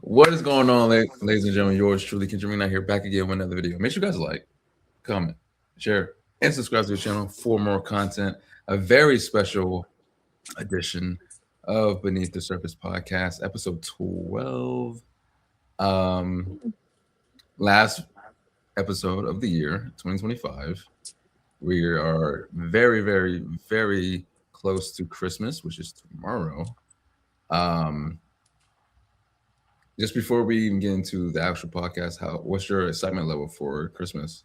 What is going on, ladies and gentlemen? Yours truly, Kendrick out here, back again with another video. Make sure you guys like, comment, share, and subscribe to the channel for more content. A very special edition of Beneath the Surface podcast, episode 12. Um, Last episode of the year, 2025. We are very, very, very close to Christmas, which is tomorrow. Um, just before we even get into the actual podcast, what's your excitement level for Christmas?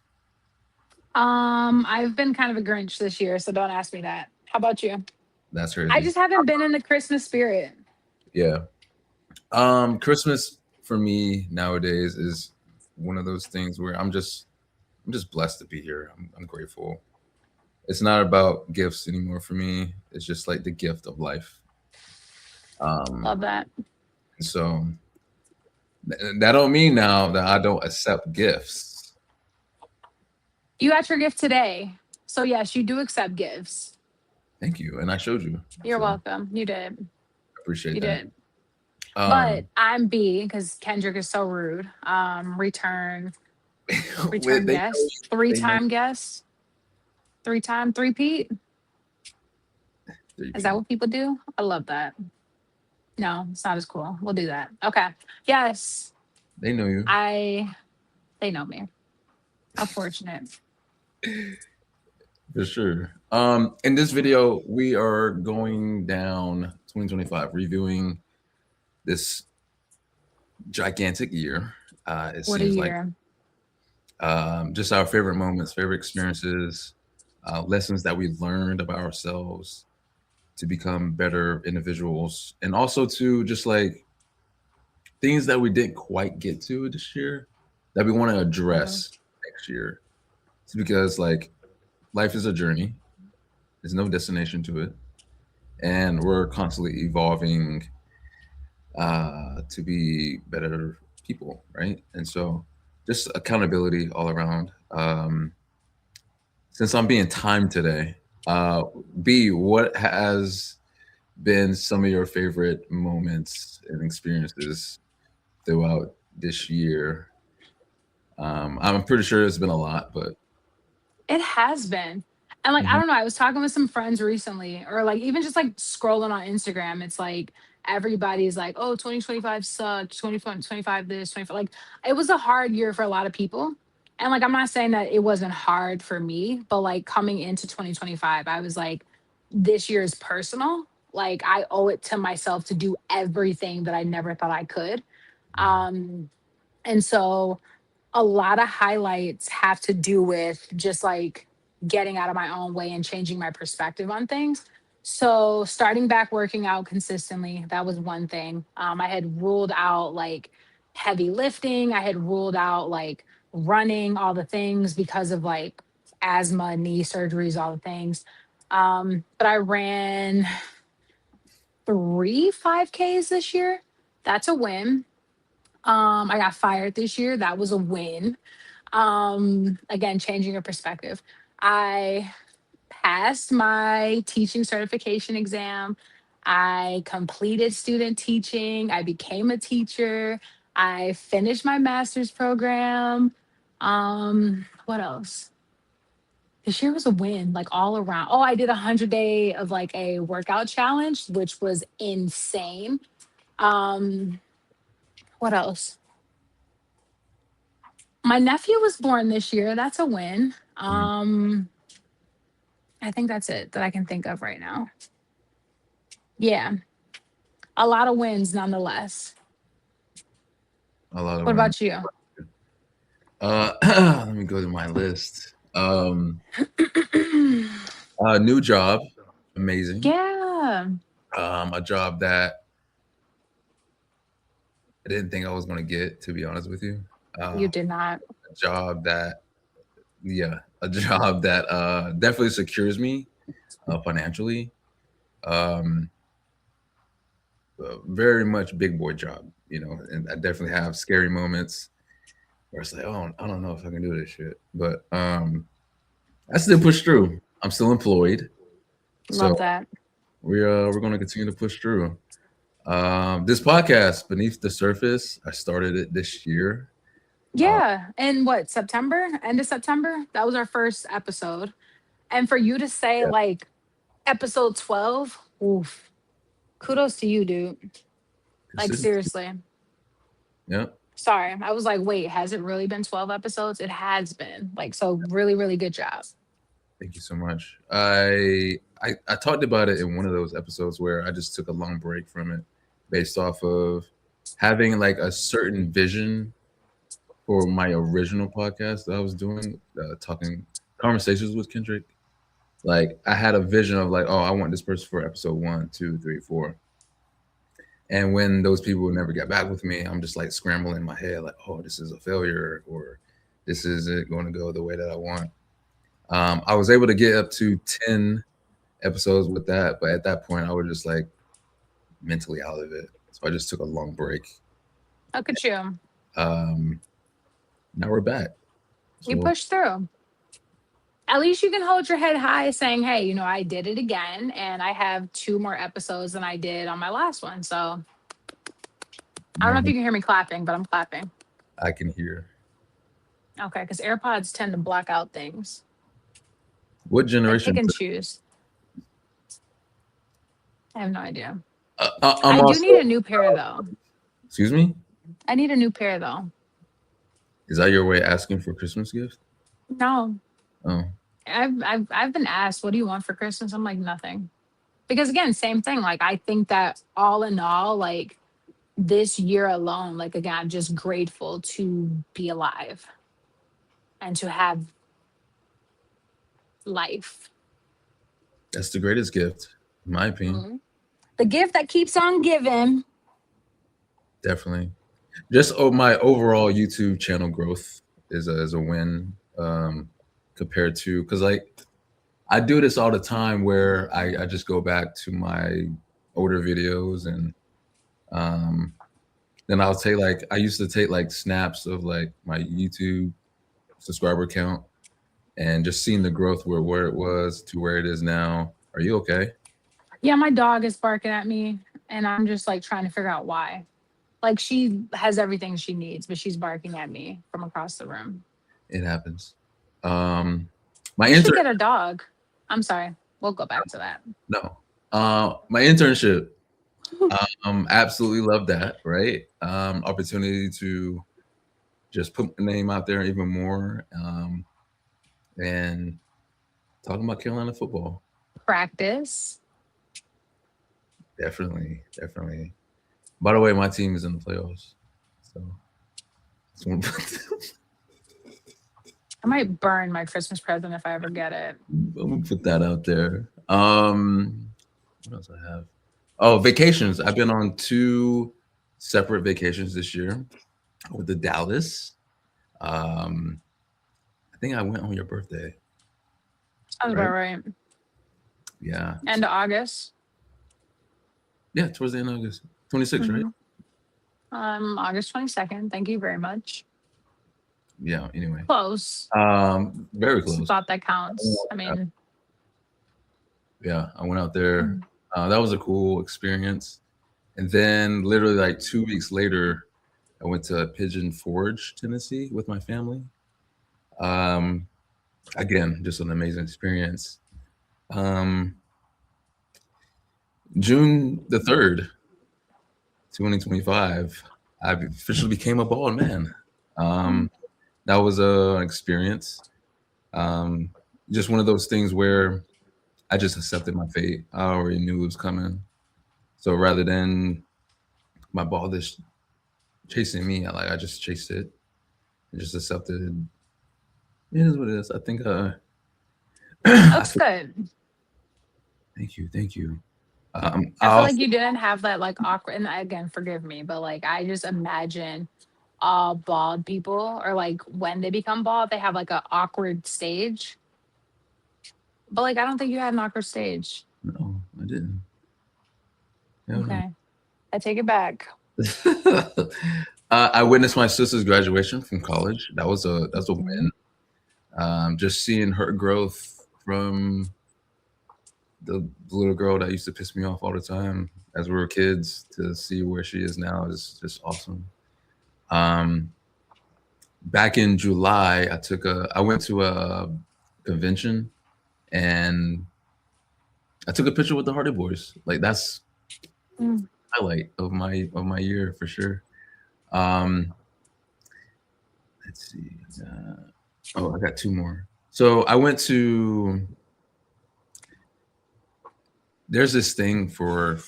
I've been kind of a Grinch this year, so don't ask me that. How about you? That's I crazy. just haven't been in the Christmas spirit. Yeah. Christmas for me nowadays is one of those things where I'm just blessed to be here. I'm grateful. It's not about gifts anymore for me. It's just like the gift of life. Um, Love that. so that don't mean now that I don't accept gifts. You got your gift today. So yes, you do accept gifts. Thank you, and I showed you. You're So welcome. You did. appreciate You that. did. Um, But I'm B because Kendrick is so rude. Return wait, return guest. Three they know time guest. Three Pete. three Is that people. what people do? I love that. No, it's not as cool. We'll do that. Okay. Yes. They know you I they know me. How fortunate. for sure. In this video, we are going down 2025, reviewing this gigantic year. It What a seems like year. just our favorite moments, favorite experiences, lessons that we learned about ourselves to become better individuals, and also to just like things that we didn't quite get to this year that we want to Mhm. address next year. It's because like life is a journey. There's no destination to it, and we're constantly evolving to be better people, right? And so, just accountability all around. Since I'm being timed today, uh, B, what has been some of your favorite moments and experiences throughout this year? I'm pretty sure it's been a lot, but It has been. And like, I Mhm. don't know, I was talking with some friends recently, or like even just like scrolling on Instagram, it's like everybody's like, oh, 2025 sucked, 2025 this, 25. Like, it was a hard year for a lot of people. And like, I'm not saying that it wasn't hard for me, but like coming into 2025, I was like, this year is personal. Like, I owe it to myself to do everything that I never thought I could. Um, and so a lot of highlights have to do with just like getting out of my own way and changing my perspective on things. So, starting back working out consistently, that was one thing. I had ruled out like heavy lifting, I had ruled out like running, all the things because of like asthma, knee surgeries, all the things. But I ran three 5Ks this year. That's a win. I got fired this year. That was a win. Again, changing your perspective. I passed my teaching certification exam. I completed student teaching. I became a teacher. I finished my master's program. What else? This year was a win, like all around. Oh, I did 100 day of like a workout challenge, which was insane. Um, what else? My nephew was born this year. That's a win. Mhm. I think that's it that I can think of right now. Yeah, a lot of wins nonetheless. A lot of What wins. about you? Let me go to my list. New job, amazing. Yeah, A job that I didn't think I was going to get, to be honest with you. you Uh, did not. a job that, yeah, a job that definitely secures me financially. Um, Very much big boy job, and I definitely have scary moments where it's like, oh, I don't know if I can do this shit, but I still push through. I'm still employed, so Love that. we're going to continue to push through. This podcast, Beneath the Surface, I started it this year. Yeah. And what, September? End of September? That was our first episode. And for you to say Yeah, like episode 12, oof. Kudos to you, dude. Like consistency. seriously. Yeah, Sorry. I was like, wait, has it really been 12 episodes? It has been. Like, so really, really good job. thank you so much. I talked about it in one of those episodes where I just took a long break from it, based off of having like a certain vision for my original podcast that I was doing, talking conversations with Kendrick. Like I had a vision of like, oh, I want this person for episode 1, 2, 3, 4. And when those people never get back with me, I'm just like scrambling in my head, like, oh, this is a failure, or this isn't going to go the way that I want. I was able to get up to 10 episodes with that, but at that point, I was just like mentally out of it. So I just took a long break. Look at you. Um, Now we're back. You So push through. At least you can hold your head high saying, hey, you know, I did it again. And I have 2 more episodes than I did on my last one. So I don't know if you can hear me clapping, but I'm clapping. I can hear. Okay. Because AirPods tend to block out things. What They generation? pick and choose. I have no idea. I'm I do also. need a new pair though. Excuse me. I need a new pair though. Is that your way of asking for Christmas gift? No. Oh, I've been asked, what do you want for Christmas? I'm like, nothing. Because again, same thing. Like I think that all in all, like this year alone, like again, I'm just grateful to be alive and to have life. that's the greatest gift, in my opinion. Mhm. The gift that keeps on giving. Definitely. Just my overall YouTube channel growth is a win, compared to, because like I do this all the time where I just go back to my older videos, and um, then I'll take like I used to take like snaps of like my YouTube subscriber count and just seeing the growth where it was to where it is now. Are you okay? Yeah, my dog is barking at me and I'm just like trying to figure out why. Like she has everything she needs, but she's barking at me from across the room. It happens. My You should intern get a dog. I'm sorry. We'll go back to that. No, my internship. Absolutely love that. Right, opportunity to just put my name out there even more, and talking about Carolina football. Practice. Definitely, definitely. By the way, my team is in the playoffs, so just want to I might burn my Christmas present if I ever get it. I'm gonna put that out there. What else I have? Oh, vacations. I've been on 2 separate vacations this year with the Dallas. Um, I think I went on your birthday, Sounds right? about right. Yeah. End of August. Yeah, towards the end of August. 26, right? Mhm. August 22nd. Thank you very much. Yeah, anyway. Close. Very It's the close. thought that counts. I mean, Yeah, I went out there. mm, That was a cool experience. And then literally like 2 weeks later, I went to Pigeon Forge, Tennessee with my family. Um, Again, just an amazing experience. Um, June the 3rd, 2025, I officially became a bald man. mm, That was an experience. Um, just one of those things where I just accepted my fate. I already knew it was coming. So rather than my baldness chasing me, I just chased it and just accepted. It is what it is. I think. I looks feel, good. thank you, thank you. I I feel like also you didn't have that like awkward. And again, forgive me, but like I just imagine all bald people, or like when they become bald, they have like an awkward stage. But like I don't think you had an awkward stage. no, I didn't. Hell no. Okay, I take it back. I witnessed my sister's graduation from college. That's a Mhm. win. Just seeing her growth from the little girl that used to piss me off all the time as we were kids, to see where she is now is just awesome. Um, Back in July, I went to a convention and I took a picture with the Hardy Boys. Like that's Mm. highlight of my year for sure. Um, let's see. Oh, I got two more. So I went to. There's this thing for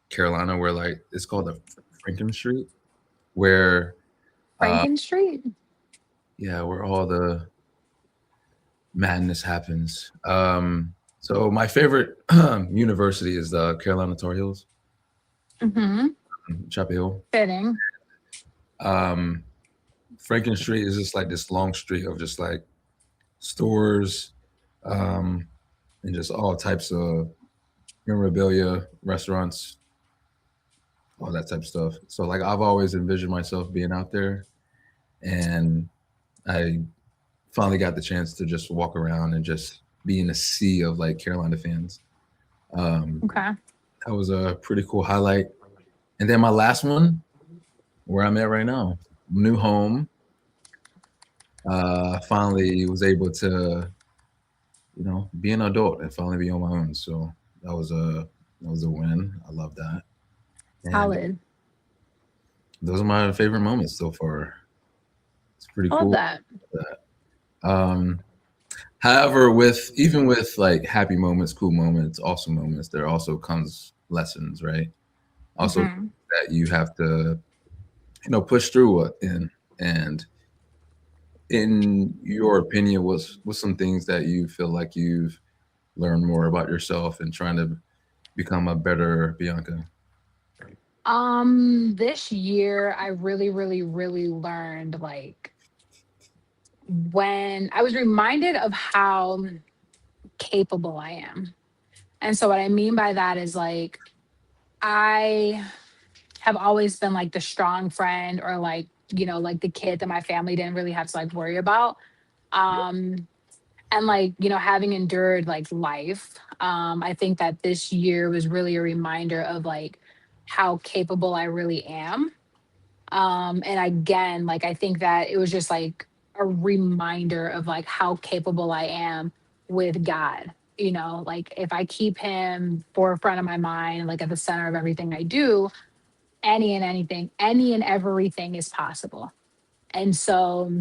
Carolina where like it's called the Franken Street, where uh, Franken Street. yeah, where all the madness happens. So my favorite university is the Carolina Tar Heels, Mm-hmm. Chapel Hill. Fitting. Um, Franken Street is just like this long street of just like stores, um, and just all types of memorabilia, restaurants, all that type of stuff. So like I've always envisioned myself being out there, and I finally got the chance to just walk around and just be in a sea of like Carolina fans. Um, Okay. that was a pretty cool highlight. And then my last one, where I'm at right now, new home. Finally was able to, be an adult and finally be on my own. So that was a win. I love that. And Solid. those are my favorite moments so far. It's pretty I love cool. that. Um, However, with even with like happy moments, cool moments, awesome moments, there also comes lessons, right? Also Hmm. that you have to, push through and in your opinion, what's some things that you feel like you've learned more about yourself and trying to become a better Bianca? This year I really, really, really learned like when I was reminded of how capable I am. And so what I mean by that is like I have always been like the strong friend or like, like the kid that my family didn't really have to like worry about. Um and like, having endured like life, I think that this year was really a reminder of like how capable I really am. And again, like I think that it was just like a reminder of like how capable I am with God. Like if I keep him forefront of my mind, like at the center of everything I do, any and everything is possible. And so,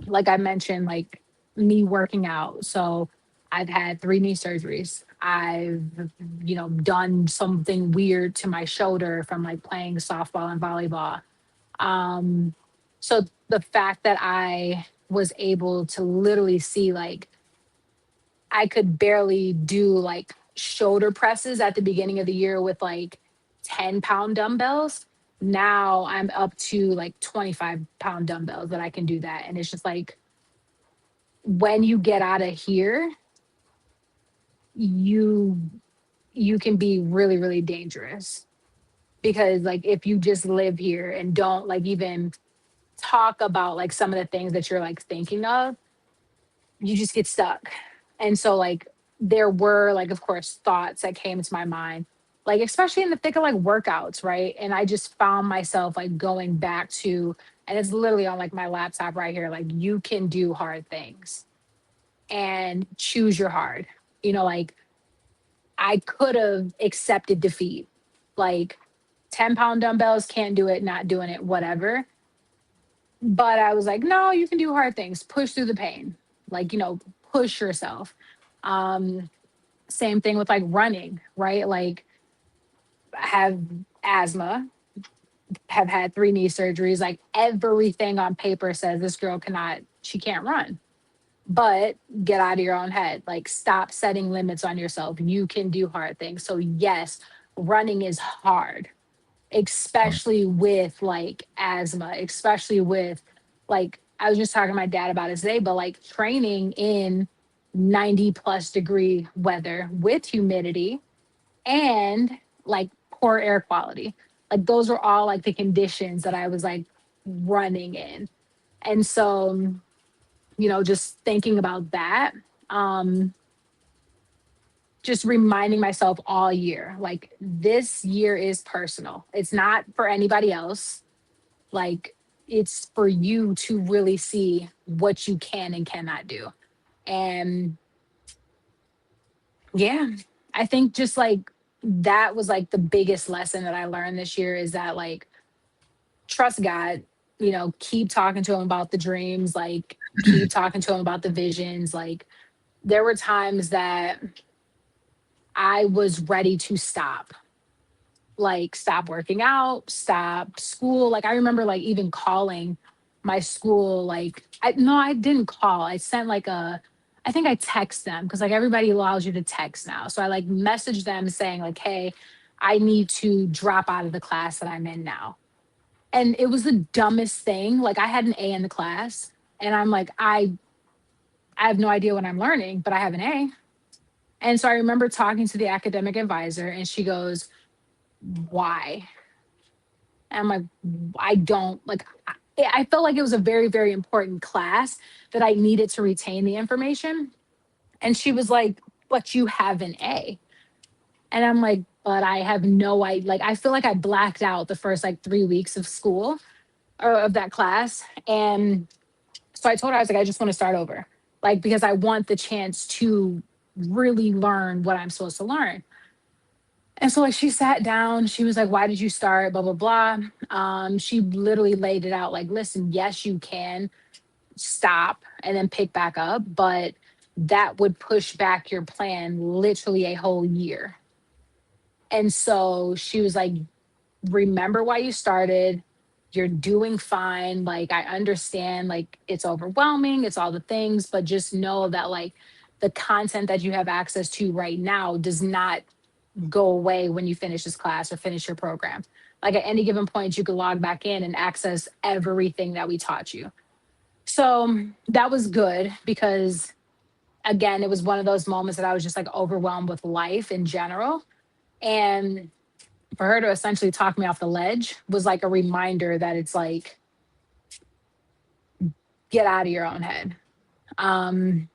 like I mentioned, like me working out. So I've had three knee surgeries. I've, done something weird to my shoulder from like playing softball and volleyball. um, so the fact that I was able to literally see like I could barely do like shoulder presses at the beginning of the year with like 10-pound dumbbells. Now I'm up to like 25-pound dumbbells that I can do that. And it's just like when you get out of here, you you can be really, really dangerous. Because like if you just live here and don't like even talk about like some of the things that you're like thinking of, you just get stuck. And so like there were like of course thoughts that came to my mind, like especially in the thick of like workouts, right? And I just found myself like going back to, and it's literally on like my laptop right here, like you can do hard things and choose your hard. Like I could have accepted defeat. Like 10-pound dumbbells, can't do it, not doing it, whatever. But I was like, no, you can do hard things. Push through the pain. Like, push yourself. Um, Same thing with like running, right? Like I have asthma, have had three knee surgeries. Like everything on paper says this girl she can't run. But get out of your own head. Like stop setting limits on yourself. You can do hard things. So yes, running is hard, especially with like asthma, especially with like I was just talking to my dad about it today, but like training in 90 plus degree weather with humidity and like poor air quality. Like those are all like the conditions that I was like running in. And so, just thinking about that, um, just reminding myself all year, like this year is personal. It's not for anybody else. Like it's for you to really see what you can and cannot do. And yeah, I think just like that was like the biggest lesson that I learned this year is that like trust God, keep talking to him about the dreams, like keep talking to him about the visions. Like there were times that I was ready to stop, like stop working out, stop school. Like I remember like even calling my school, like I no, I didn't call. I sent like I think I text them because like everybody allows you to text now. So I like messaged them saying like, hey, I need to drop out of the class that I'm in now. And it was the dumbest thing. Like I had an A in the class and I'm like, I have no idea what I'm learning, but I have an A. And so I remember talking to the academic advisor and she goes, why? And I'm like, I don't like, I felt like it was a very, very important class that I needed to retain the information. And she was like, but you have an A. And I'm like, but I have no idea. Like, I feel like I blacked out the first like 3 weeks of school or of that class. And so I told her, I was like, I just want to start over, like, because I want the chance to really learn what I'm supposed to learn. And so like she sat down, she was like, why did you start? Blah, blah, blah. She literally laid it out like, listen, yes, you can stop and then pick back up, but that would push back your plan literally a whole year. And so she was like, remember why you started. You're doing fine. Like, I understand, like, it's overwhelming, it's all the things, but just know that, like, the content that you have access to right now does not go away when you finish this class or finish your program. Like, at any given point, you could log back in and access everything that we taught you. So that was good because, again, it was one of those moments that I was just like overwhelmed with life in general. And for her to essentially talk me off the ledge was like a reminder that it's like, get out of your own head. Um,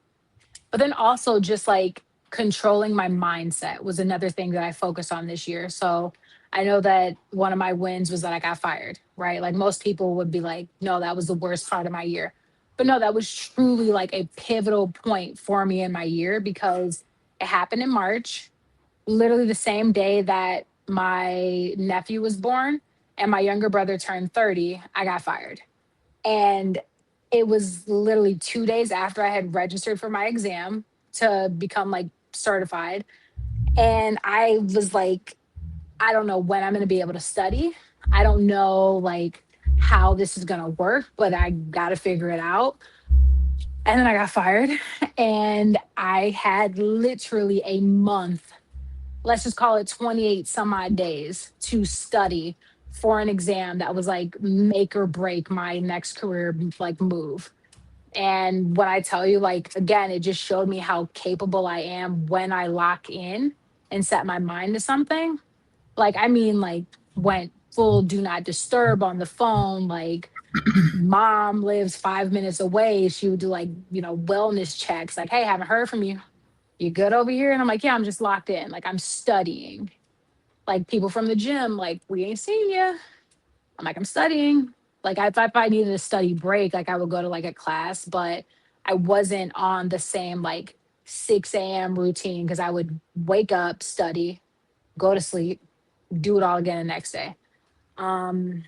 but then also just like controlling my mindset was another thing that I focused on this year. So I know that one of my wins was that I got fired, right? Like most people would be like, no, that was the worst part of my year. But no, that was truly like a pivotal point for me in my year because it happened in March, literally the same day that my nephew was born and my younger brother turned 30, I got fired. And it was literally 2 days after I had registered for my exam to become like certified. And I was like, I don't know when I'm going to be able to study. I don't know like how this is going to work, but I got to figure it out. And then I got fired and I had literally a month, let's just call it 28 some odd days to study for an exam that was like make or break my next career like move. And when I tell you, like, again, it just showed me how capable I am when I lock in and set my mind to something. Like, I mean, like, went full do not disturb on the phone. Like, mom lives 5 minutes away. She would do, like, wellness checks. Like, hey, haven't heard from you. You good over here? And I'm like, yeah, I'm just locked in. Like, I'm studying. Like, people from the gym, like, we ain't seen you. I'm like, I'm studying. Like if I needed a study break, like I would go to like a class, but I wasn't on the same like 6 a.m. routine because I would wake up, study, go to sleep, do it all again the next day. Um,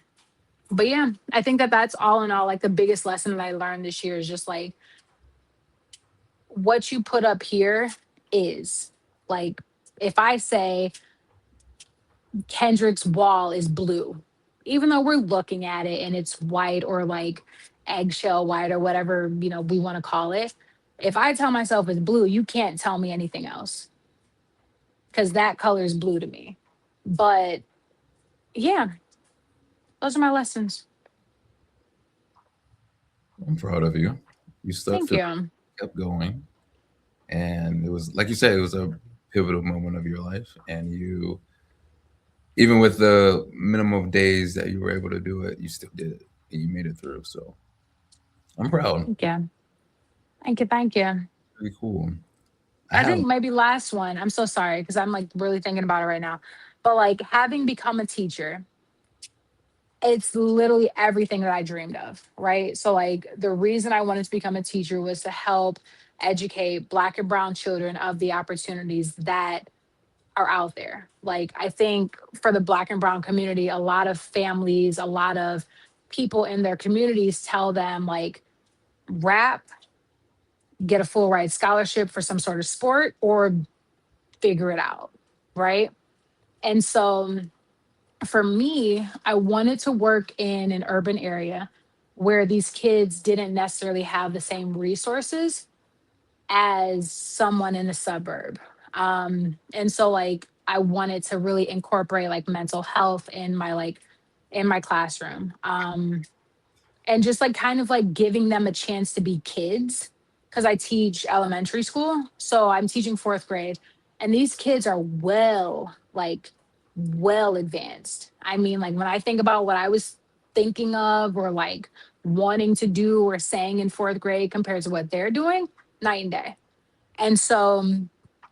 but yeah, I think that that's all in all like the biggest lesson that I learned this year is just like what you put up here is like if I say Kendrick's wall is blue, even though we're looking at it and it's white or like eggshell white or whatever, we want to call it. If I tell myself it's blue, you can't tell me anything else because that color is blue to me. But yeah, those are my lessons. I'm proud of you. You stuck Thank through, you. kept going, and it was like you said, it was a pivotal moment of your life, and you, even with the minimum of days that you were able to do it, you still did it, and you made it through. So I'm proud. Thank you. Thank you. Thank you. Pretty cool. I I have. think maybe last one. I'm so sorry because I'm like really thinking about it right now. But like having become a teacher, it's literally everything that I dreamed of, right? So like the reason I wanted to become a teacher was to help educate black and brown children of the opportunities that are out there. Like I think for the black and brown community, a lot of families, a lot of people in their communities tell them like rap, get a full ride scholarship for some sort of sport or figure it out, right? And so for me, I wanted to work in an urban area where these kids didn't necessarily have the same resources as someone in a suburb. And so like I wanted to really incorporate like mental health in my in my classroom. And just like kind of like giving them a chance to be kids because I teach elementary school. So I'm teaching fourth grade and these kids are well advanced. I mean, like when I think about what I was thinking of or like wanting to do or saying in fourth grade compared to what they're doing, night and day. And so,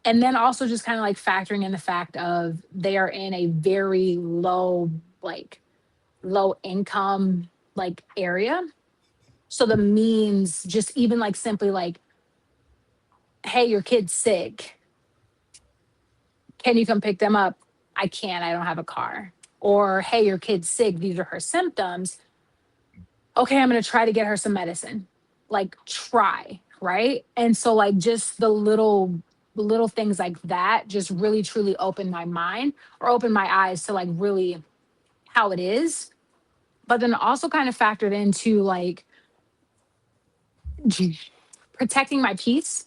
and then also just kind of like factoring in the fact of they are in a very like low income like area. So the means just even like simply like, hey, your kid's sick. Can you come pick them up? I can't, I don't have a car. Or hey, your kid's sick. These are her symptoms. Okay, I'm gonna try to get her some medicine. Like try, right? And so like just the little things like that just really truly opened my mind or opened my eyes to like really how it is. But then also kind of factored into like protecting my peace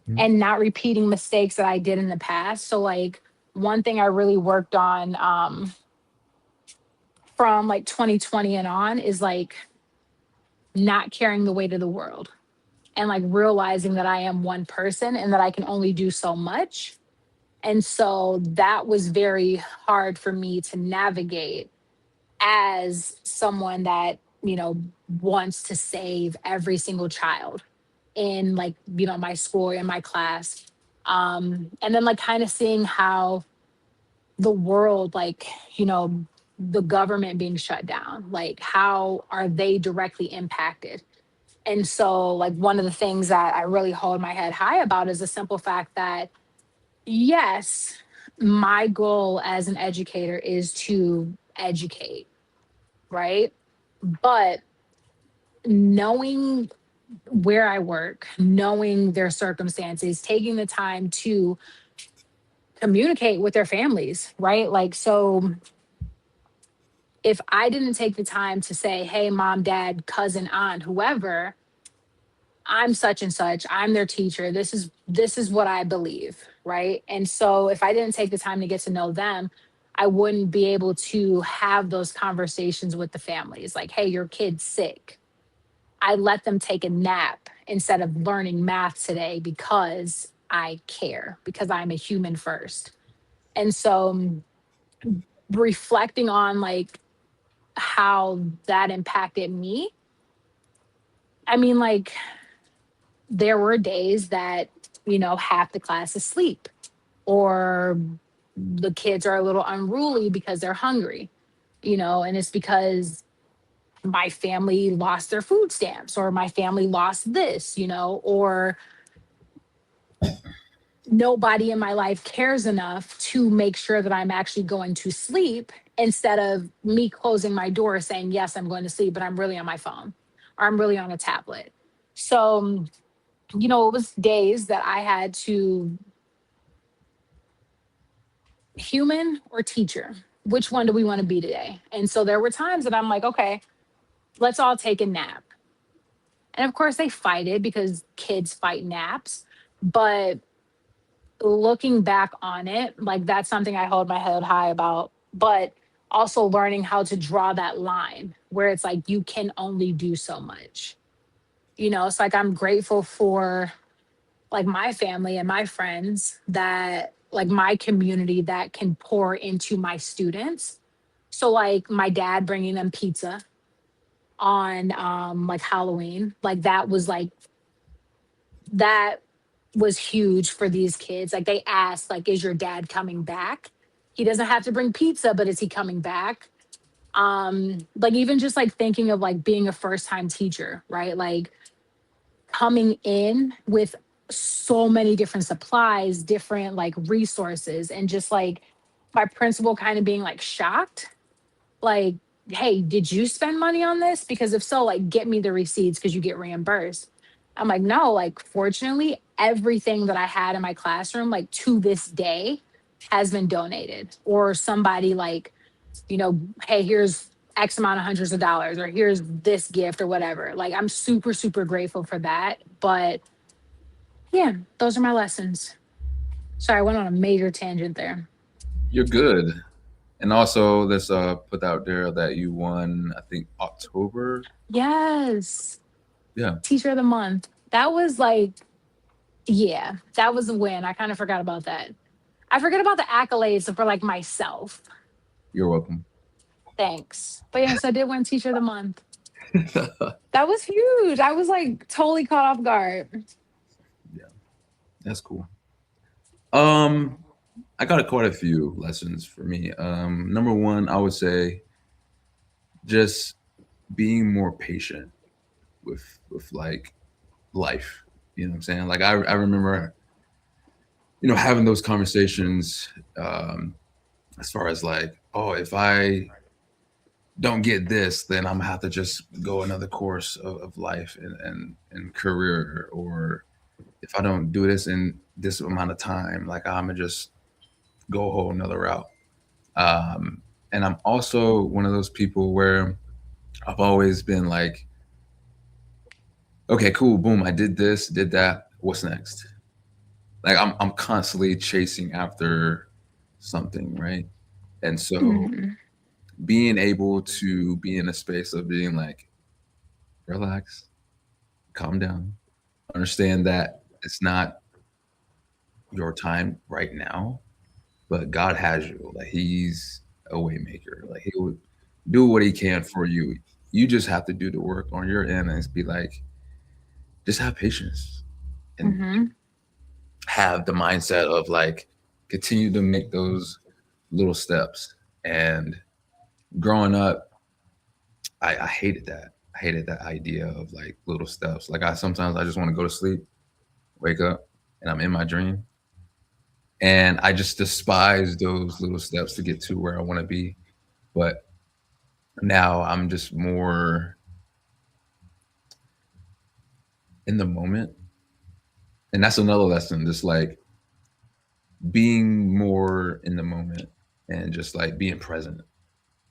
Mhm. and not repeating mistakes that I did in the past. So like one thing I really worked on from like 2020 and on is like not carrying the weight of the world and like realizing that I am one person and that I can only do so much. And so that was very hard for me to navigate as someone that, wants to save every single child in like, my school and my class. And then like kind of seeing how the world, like, the government being shut down, like how are they directly impacted? And so, like, one of the things that I really hold my head high about is the simple fact that, yes, my goal as an educator is to educate, right? But knowing where I work, knowing their circumstances, taking the time to communicate with their families, right? Like, so if I didn't take the time to say, hey, mom, dad, cousin, aunt, whoever, I'm such and such. I'm their teacher. This is what I believe, right? And so if I didn't take the time to get to know them, I wouldn't be able to have those conversations with the families like, "Hey, your kid's sick." I let them take a nap instead of learning math today because I care, because I'm a human first. And so reflecting on like how that impacted me, I mean like there were days that, half the class is asleep or the kids are a little unruly because they're hungry, and it's because my family lost their food stamps or my family lost this, or nobody in my life cares enough to make sure that I'm actually going to sleep instead of me closing my door saying, yes, I'm going to sleep, but I'm really on my phone or I'm really on a tablet. So, it was days that I had to human or teacher. Which one do we want to be today? And so there were times that I'm like, okay, let's all take a nap. And of course, they fight it because kids fight naps. But looking back on it, like that's something I hold my head high about. But also learning how to draw that line where it's like you can only do so much. It's like I'm grateful for like my family and my friends that like my community that can pour into my students. So like my dad bringing them pizza on like Halloween, like that was like that was huge for these kids. Like they asked, like, is your dad coming back? He doesn't have to bring pizza, but is he coming back? Like even just like thinking of like being a first time teacher, right? Like coming in with so many different supplies, different like resources, and just like my principal kind of being like shocked, like, hey, did you spend money on this? Because if so, like, get me the receipts because you get reimbursed. I'm like, no, like, fortunately, everything that I had in my classroom, like, to this day, has been donated, or somebody, like, hey, here's X amount of hundreds of dollars, or here's this gift, or whatever. Like, I'm super, super grateful for that. But yeah, those are my lessons. Sorry, I went on a major tangent there. You're good. And also, let's put out there that you won, I think, October. Yes. Yeah, Teacher of the month. That was like, yeah, that was a win. I kind of forgot about that. I forget about the accolades for like myself. you're welcome. Thanks. But yes, I did win teacher of the month. That was huge. I was like totally caught off guard. Yeah, that's cool. Um, I got quite a few lessons for me. Number one, I would say just being more patient with like life. You know what I'm saying? Like I remember, having those conversations, as far as like, oh, if I don't get this, then I'm gonna have to just go another course of life and career, or if I don't do this in this amount of time, like I'm gonna just go a whole another route. Um, and I'm also one of those people where I've always been like, okay, cool, boom, I did this, did that. What's next? Like I'm constantly chasing after something, right? And so Mhm. being able to be in a space of being like, relax, calm down, understand that it's not your time right now, but God has you. Like He's a waymaker. Like He would do what He can for you. You just have to do the work on your end and be like, just have patience and Mhm. have the mindset of like continue to make those little steps. And growing up, I hated that. I hated that idea of like little steps. Like I sometimes I just want to go to sleep, wake up, and I'm in my dream. And I just despise those little steps to get to where I want to be. But now I'm just more in the moment. And that's another lesson, just like being more in the moment and just like being present.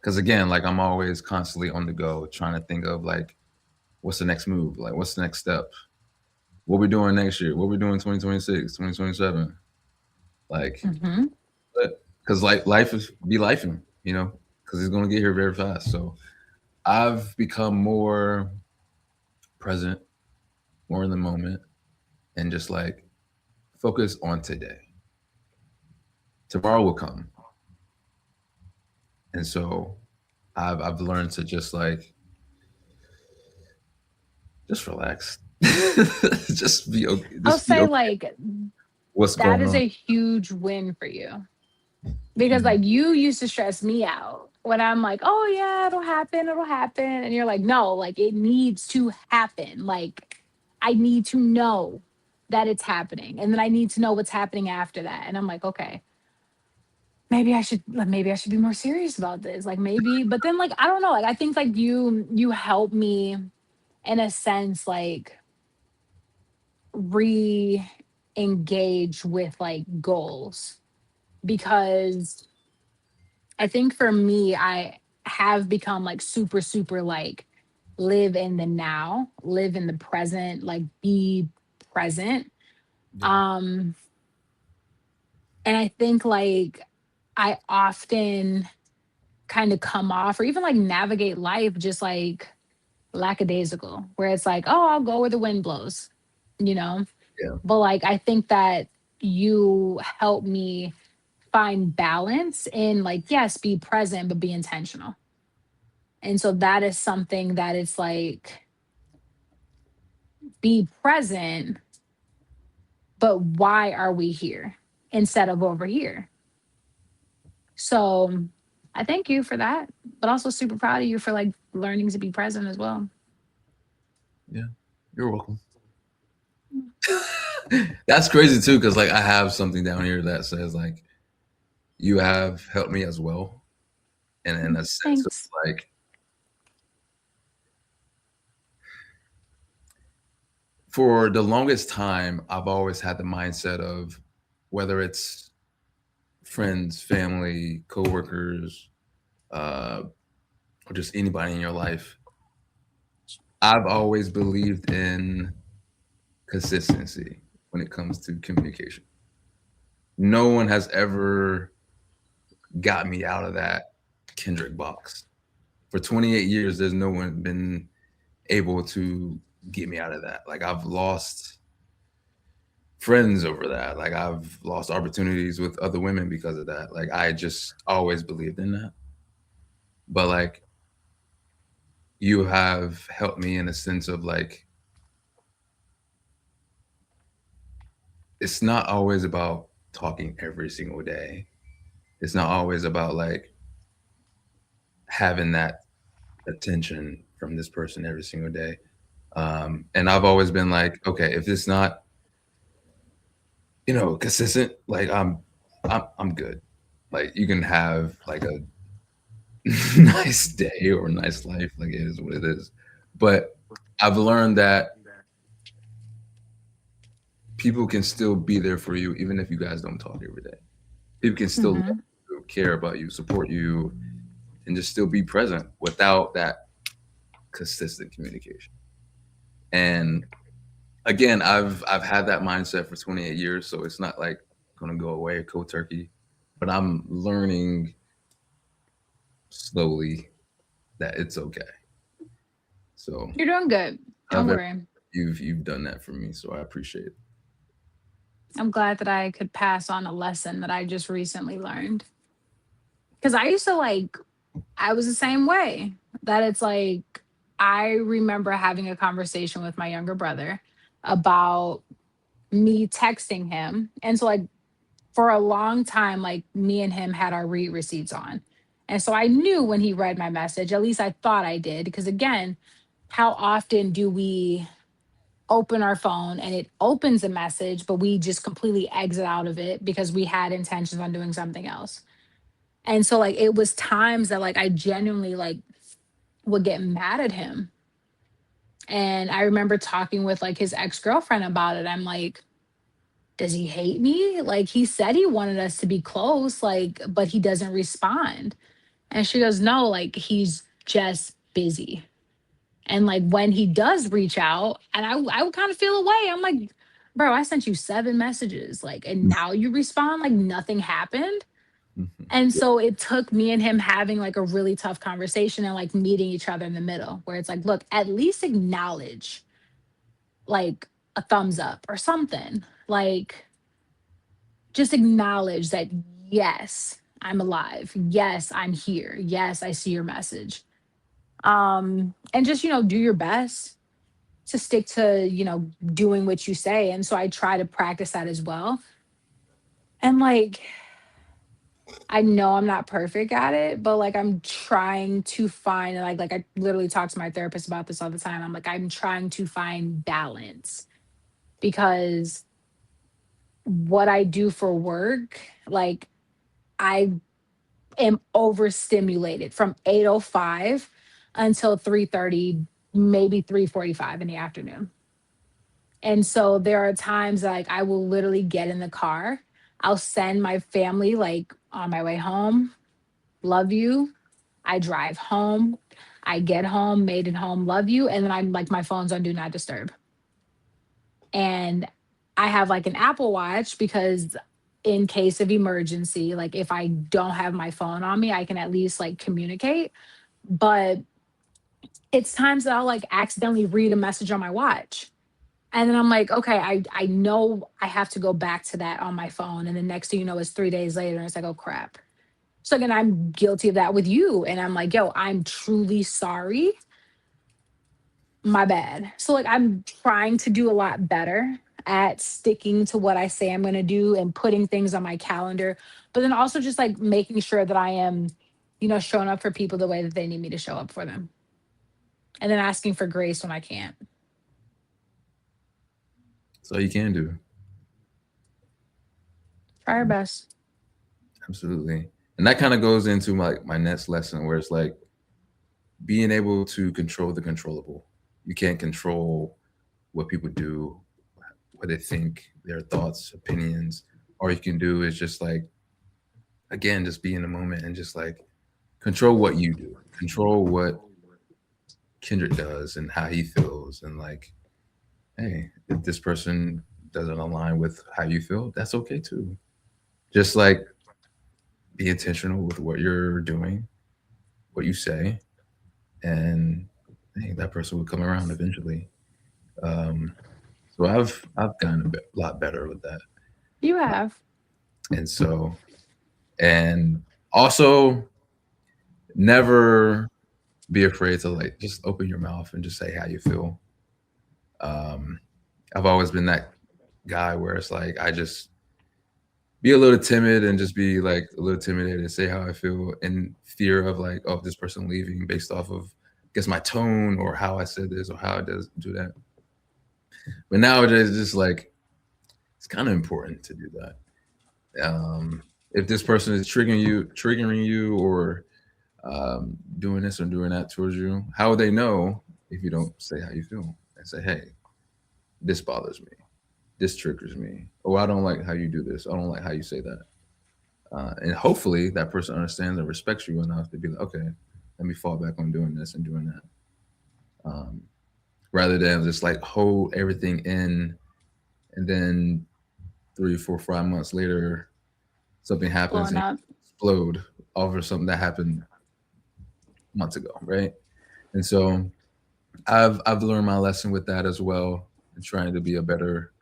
Because again, like I'm always constantly on the go, trying to think of like, what's the next move? Like, what's the next step? What we're doing next year? What we're doing 2026, 2027? Like, Mhm. because like life is be lifing, because it's gonna get here very fast. So I've become more present, more in the moment, and just like focus on today. Tomorrow will come, and so I've learned to just like just relax, just be okay, I'll just be say okay. like What's that going is on? a huge win for you, because Mhm. like you used to stress me out when I'm like, oh yeah, it'll happen, and you're like, no, like it needs to happen. Like I need to know that it's happening, and then I need to know what's happening after that. And I'm like, okay, maybe I should be more serious about this. Like maybe, but then like I don't know. Like I think like you help me in a sense, like re-engage with like goals, because I think for me, I have become like super, super like live in the now, live in the present, like be present. Yeah, Um, and I think like I often kind of come off or even like navigate life just like lackadaisical, where it's like, oh, I'll go where the wind blows, you know? yeah, But like I think that you help me find balance in like, yes, be present, but be intentional. And so that is something that it's like, be present, but why are we here instead of over here? So I thank you for that, but also super proud of you for like learning to be present as well. Yeah, you're welcome. That's crazy too, because like I have something down here that says like you have helped me as well, and in a sense of Thanks. like for the longest time, I've always had the mindset of whether it's friends, family, coworkers, uh, or just anybody in your life, I've always believed in consistency when it comes to communication. No one has ever got me out of that Kendrick box. For 28 years, there's no one been able to get me out of that. Like I've lost friends over that. Like I've lost opportunities with other women because of that. Like I just always believed in that. But like you have helped me in a sense of like it's not always about talking every single day. It's not always about like having that attention from this person every single day. And I've always been like, okay, if it's not, consistent, like I'm good. Like you can have like a nice day or a nice life, like it is what it is. But I've learned that people can still be there for you even if you guys don't talk every day. People can still love Hmm. you, care about you, support you, and just still be present without that consistent communication. And again, I've had that mindset for 28 years, so it's not like gonna go away cold turkey. But I'm learning slowly that it's okay. So You're doing good. Don't however worry. you've done that for me, so I appreciate it. I'm glad that I could pass on a lesson that I just recently learned. Because I used to like, I was the same way. That it's like, I remember having a conversation with my younger brother about me texting him. And so, like, for a long time, like, me and him had our read receipts on. And so I knew when he read my message, at least I thought I did. Because again, how often do we open our phone and it opens a message, but we just completely exit out of it because we had intentions on doing something else? And so like it was times that like I genuinely like would get mad at him. And I remember talking with like his ex-girlfriend about it. I'm like, does he hate me? Like he said he wanted us to be close, like, but he doesn't respond. And she goes, no, like he's just busy. And like when he does reach out, and I would kind of feel away. I'm like, bro, I sent you 7 messages, like, and now you respond like nothing happened. Mhm. And Yeah. so it took me and him having like a really tough conversation and like meeting each other in the middle, where it's like, look, at least acknowledge like a thumbs up or something. Like, just acknowledge that, yes, I'm alive. Yes, I'm here. Yes, I see your message. And just, do your best to stick to, doing what you say. And so I try to practice that as well. And like, I know I'm not perfect at it, but like I'm trying to find like I literally talk to my therapist about this all the time. I'm like, I'm trying to find balance because what I do for work, like I am overstimulated from 8:05 until 3:30, maybe 3:45 in the afternoon. And so there are times like I will literally get in the car. I'll send my family like on my way home, love you. I drive home. I get home, made it home, love you. And then I'm like, my phone's on do not disturb. And I have like an Apple Watch because in case of emergency, like if I don't have my phone on me, I can at least like communicate. But it's times that I'll like accidentally read a message on my watch. And then I'm like, okay, I know I have to go back to that on my phone. And the next thing you know, it's 3 days later. And it's like, oh crap. So again, I'm guilty of that with you. And I'm like, yo, I'm truly sorry. My bad. So like I'm trying to do a lot better at sticking to what I say I'm going to do and putting things on my calendar, but then also just like making sure that I am, showing up for people the way that they need me to show up for them. And then asking for grace when I can't. That's all you can do. Try our best. Absolutely. And that kind of goes into my next lesson, where it's like being able to control the controllable. You can't control what people do, what they think, their thoughts, opinions. All you can do is just like, again, just be in the moment and just like control what you do, control what Kendrick does and how he feels. And like, hey, if this person doesn't align with how you feel, that's okay too. Just like be intentional with what you're doing, what you say, and hey, that person will come around eventually. Um, so I've gotten a lot better with that, You have. and so and also never be afraid to like just open your mouth and just say how you feel. Um, I've always been that guy where it's like I just be a little timid and just be like a little intimidated and say how I feel in fear of like, oh, this person leaving based off of I guess my tone or how I said this or how I does do that. But nowadays, it's just like it's kind of important to do that. If this person is triggering you, or doing this or doing that towards you, how would they know if you don't say how you feel and say, hey, this bothers me, this triggers me, or I don't like how you do this, I don't like how you say that. And hopefully that person understands and respects you enough to be like, okay, let me fall back on doing this and doing that. Rather than just like hold everything in and then 3, 4, 5 months later, something happens Blowing and up. explode over something that happened months ago, right? And so I've learned my lesson with that as well, and trying to be a better,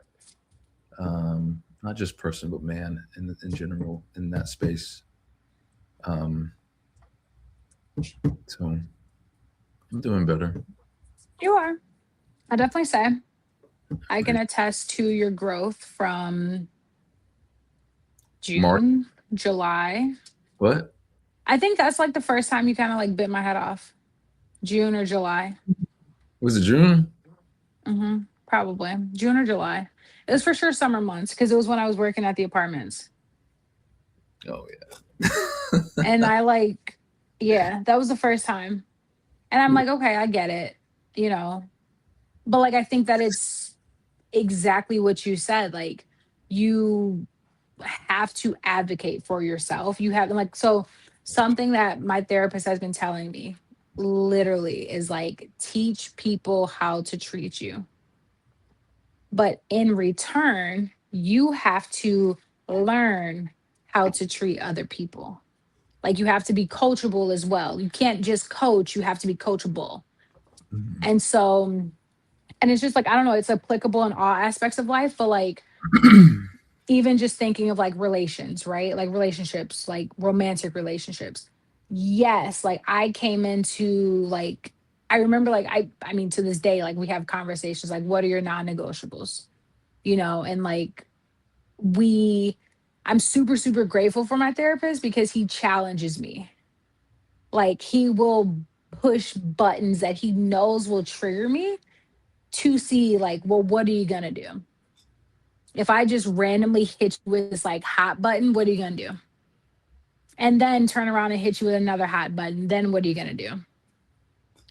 not just person but man in general in that space. Um, so I'm doing better. You are. I definitely say I can attest to your growth from Mark, June, July. what I think that's like the first time you kind of like bit my head off. June or July. was it, June? Probably June or July. It was for sure summer months because it was when I was working at the apartments. Oh yeah. And I like, yeah, that was the first time. And I'm like, okay, I get it, you know. But like I think that it's exactly what you said. Like you have to advocate for yourself. You have like so something that my therapist has been telling me literally is like teach people how to treat you. But in return, you have to learn how to treat other people. Like you have to be coachable as well. You can't just coach, you have to be coachable. Mhm. And so, and it's just like, I don't know, it's applicable in all aspects of life, but like, even just thinking of like relations, right? Like relationships, like romantic relationships. Yes, like I came into like I remember like I mean to this day like we have conversations like what are your non-negotiables? And like we I'm super grateful for my therapist because he challenges me. Like he will push buttons that he knows will trigger me to see like, well, what are you going to do? If I just randomly hit you with this like hot button, what are you going to do? And then turn around and hit you with another hot button, then what are you going to do?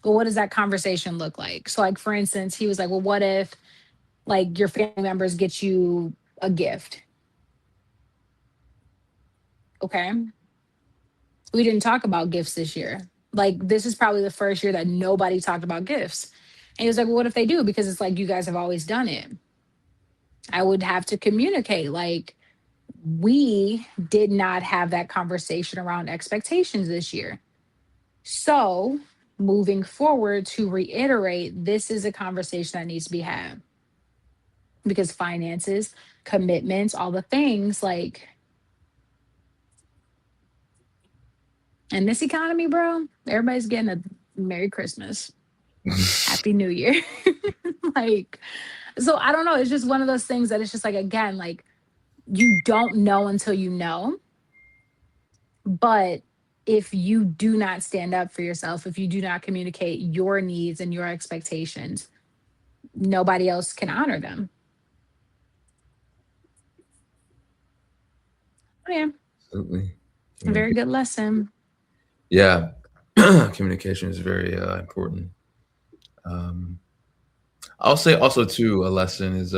Well, what does that conversation look like? So like for instance, he was like, well, what if like your family members get you a gift? Okay. We didn't talk about gifts this year. Like this is probably the first year that nobody talked about gifts. And he was like, well, what if they do? Because it's like you guys have always done it. I would have to communicate. Like we did not have that conversation around expectations this year. So moving forward, to reiterate, this is a conversation that needs to be had because finances, commitments, all the things like in this economy, bro, everybody's getting a Merry Christmas, Happy New Year. Like, so I don't know. It's just one of those things that it's just like, again, like you don't know until you know. But if you do not stand up for yourself, if you do not communicate your needs and your expectations, nobody else can honor them. Oh, yeah, Absolutely. a very good lesson. Yeah, communication is very important. Um, I'll say also too, a lesson is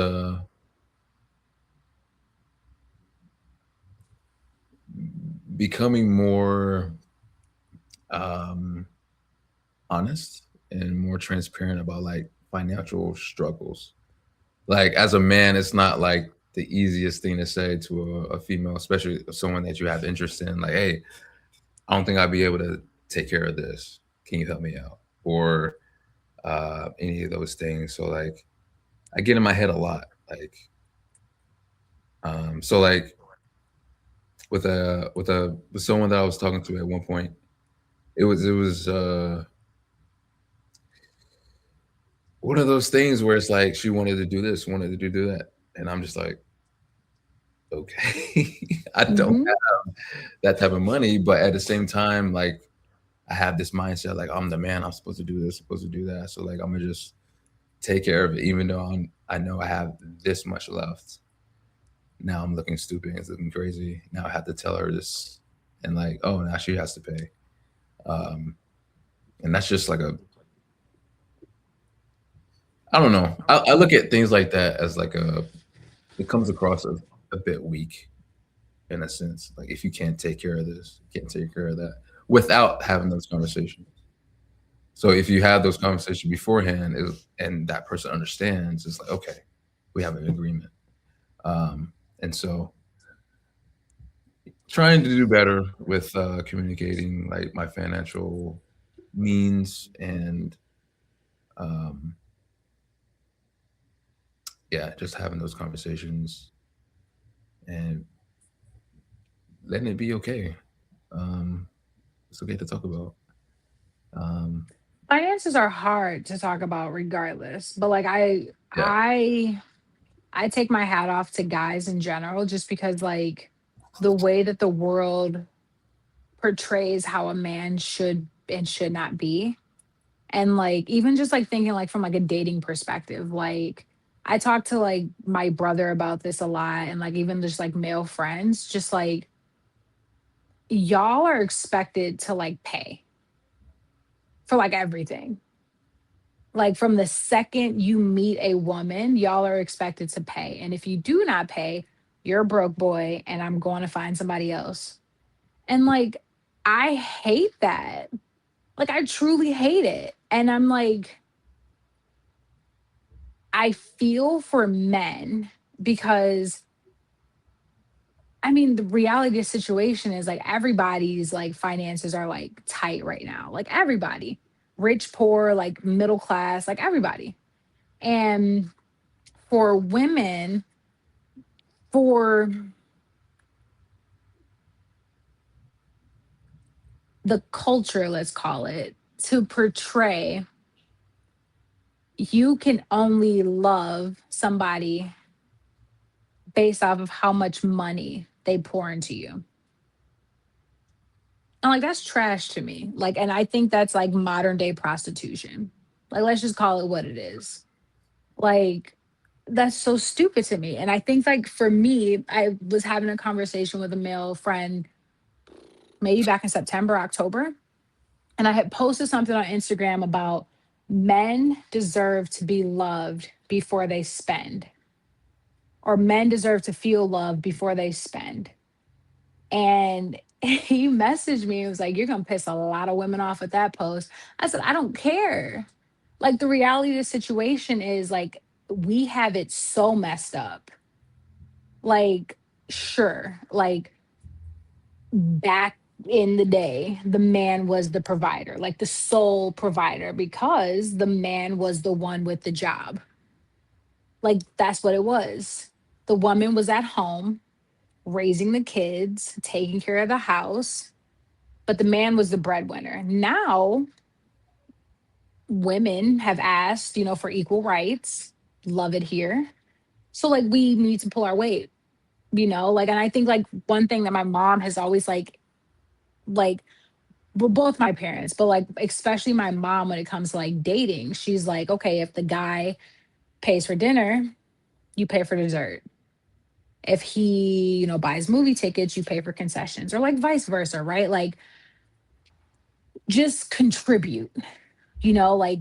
becoming more um, honest and more transparent about like financial struggles. Like as a man, it's not like the easiest thing to say to a female, especially someone that you have interest in. Like, hey, I don't think I'd be able to take care of this. Can you help me out? Or any of those things. So like I get in my head a lot. Like so like with someone that I was talking to at one point, it was one of those things where it's like she wanted to do this, wanted to do that. And I'm just like, okay, I don't Hmm. have that type of money, but at the same time, like I have this mindset, like I'm the man, I'm supposed to do this, supposed to do that. So like I'm gonna just take care of it, even though I know I have this much left. Now I'm looking stupid, it's looking crazy. Now I have to tell her this, and like, oh, now she has to pay. Um, and that's just like a, I don't know. I look at things like that as like it comes across as a bit weak in a sense. Like if you can't take care of this, you can't take care of that without having those conversations. So if you have those conversations beforehand, and that person understands, it's like okay, we have an agreement. And so trying to do better with communicating like my financial means and um, yeah, just having those conversations and letting it be okay. Um, it's okay to talk about. Um, Finances are hard to talk about regardless, but like yeah, I take my hat off to guys in general just because like the way that the world portrays how a man should and should not be. And like even just like thinking like from like a dating perspective, like I talk to like my brother about this a lot and like even just like male friends, just like y'all are expected to like pay for like everything. Like from the second you meet a woman, y'all are expected to pay. And if you do not pay, you're a broke boy and I'm going to find somebody else. And like, I hate that. Like, I truly hate it. And I'm like, I feel for men because I mean, the reality of the situation is like everybody's like finances are like tight right now. Like everybody, rich, poor, like middle class, like everybody. And for women, for the culture, let's call it, to portray you can only love somebody based off of how much money they pour into you. And like that's trash to me. Like, and I think that's like modern day prostitution. Like, let's just call it what it is. Like, that's so stupid to me. And I think like for me, I was having a conversation with a male friend maybe back in September, October. And I had posted something on Instagram about men deserve to be loved before they spend, or men deserve to feel loved before they spend. And he messaged me and was like, you're going to piss a lot of women off with that post. I said, I don't care. Like, the reality of the situation is like, we have it so messed up. Like, sure, like back in the day, the man was the provider, like the sole provider, because the man was the one with the job. Like that's what it was. The woman was at home raising the kids, taking care of the house, but the man was the breadwinner. Now, women have asked, for equal rights. Love it here. So like we need to pull our weight, like, and I think like one thing that my mom has always like well, both my parents, but like especially my mom when it comes to like dating, she's like, okay, if the guy pays for dinner, you pay for dessert. If he, buys movie tickets, you pay for concessions, or like vice versa, right? Like just contribute, like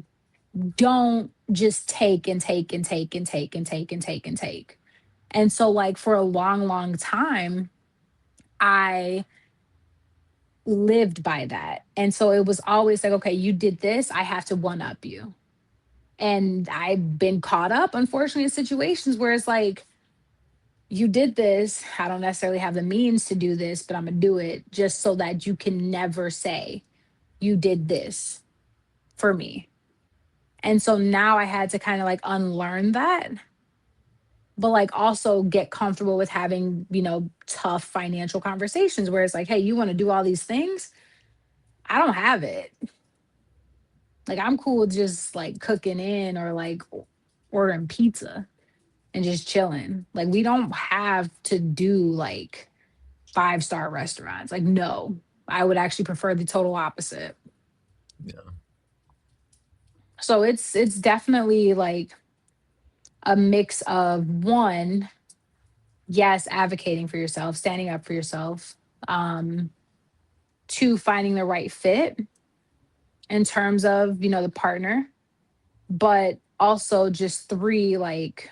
don't just take and take and take and take and take and take and take. And so like for a long, long time, I lived by that. And so it was always like, okay, you did this, I have to one up you. And I've been caught up, unfortunately, in situations where it's like, you did this. I don't necessarily have the means to do this, but I'm going to do it just so that you can never say you did this for me. And so now I had to kind of like unlearn that, but like also get comfortable with having, tough financial conversations where it's like, hey, you want to do all these things? I don't have it. Like I'm cool with just like cooking in or like ordering pizza and just chilling. Like we don't have to do like five-star restaurants. Like no, I would actually prefer the total opposite. Yeah. So it's definitely like a mix of one, yes, advocating for yourself, standing up for yourself. Um, two, finding the right fit in terms of, the partner, but also just three, like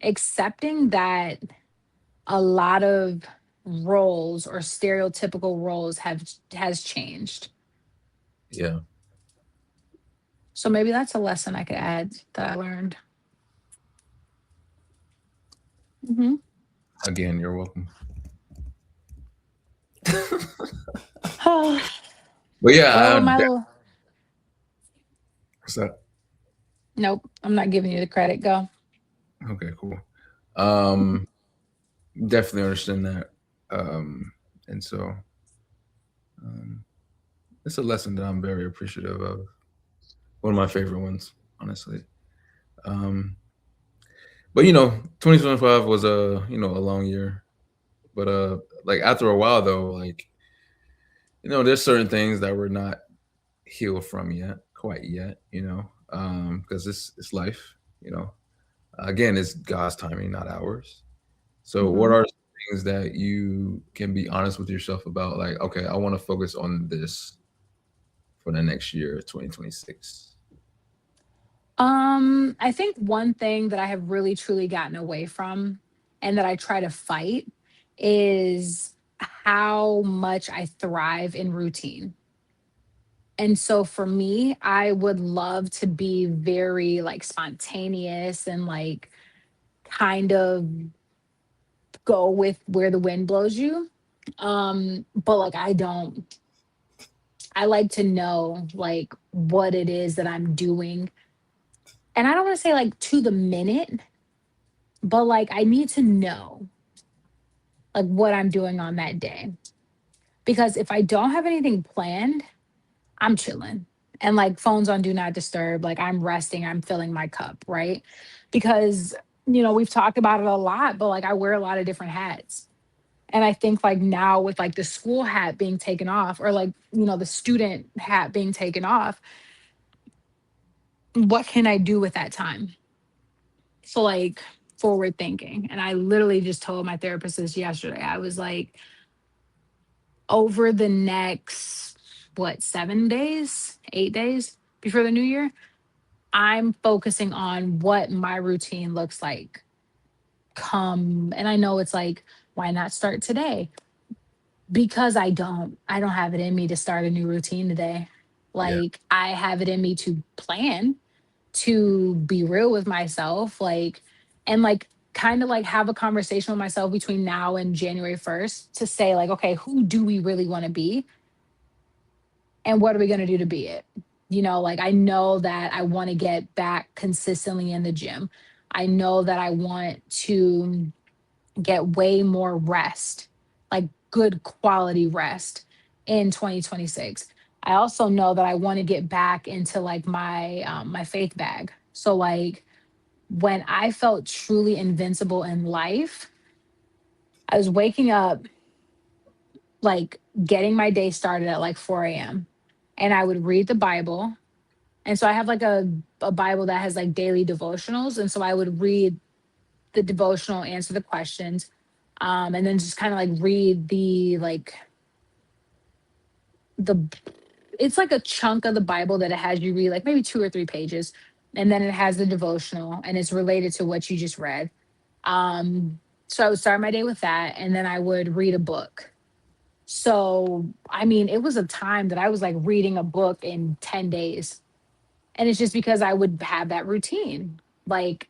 accepting that a lot of roles or stereotypical roles has changed. Yeah. So maybe that's a lesson I could add that I learned. Hmm. Again, you're welcome. Oh, But yeah, well, my little, what's that? nope, I'm not giving you the credit. Go. Okay, cool. Um, Definitely understand that. And so um, it's a lesson that I'm very appreciative of. One of my favorite ones, honestly. Um, but 2025 was a long year. But like after a while though, like there's certain things that we're not healed from yet, quite yet, because it's life, you know. Again, it's God's timing, not ours. So, what Hmm. are some things that you can be honest with yourself about? Like, okay, I want to focus on this for the next year, 2026. I think one thing that I have really truly gotten away from and that I try to fight is how much I thrive in routine. And so for me, I would love to be very like spontaneous and like kind of go with where the wind blows you. But like I don't, I like to know like what it is that I'm doing. And I don't want to say like to the minute, but like I need to know like what I'm doing on that day. Because if I don't have anything planned, I'm chilling. And like phones on do not disturb, like I'm resting, I'm filling my cup, right? Because we've talked about it a lot, but like I wear a lot of different hats. And I think like now with like the school hat being taken off or like, the student hat being taken off, what can I do with that time? So like forward thinking. And I literally just told my therapist this yesterday. I was like, over the next, what, 7 days, 8 days before the new year, I'm focusing on what my routine looks like. And I know it's like, why not start today? Because I don't have it in me to start a new routine today. Yeah, Like I have it in me to plan, to be real with myself, like, and like kind of like have a conversation with myself between now and January 1st to say, like, okay, who do we really want to be? And what are we going to do to be it? Like I know that I want to get back consistently in the gym. I know that I want to get way more rest, like good quality rest in 2026. I also know that I want to get back into like my faith bag. So like when I felt truly invincible in life, I was waking up, like getting my day started at like 4 a.m. and I would read the Bible. And so I have like a Bible that has like daily devotionals. And so I would read the devotional, answer the questions, and then just kind of like read the it's like a chunk of the Bible that it has you read like maybe 2 or 3 pages. And then it has the devotional and it's related to what you just read. So I would start my day with that and then I would read a book. So, I mean, it was a time that I was like reading a book in 10 days. And it's just because I would have that routine. Like,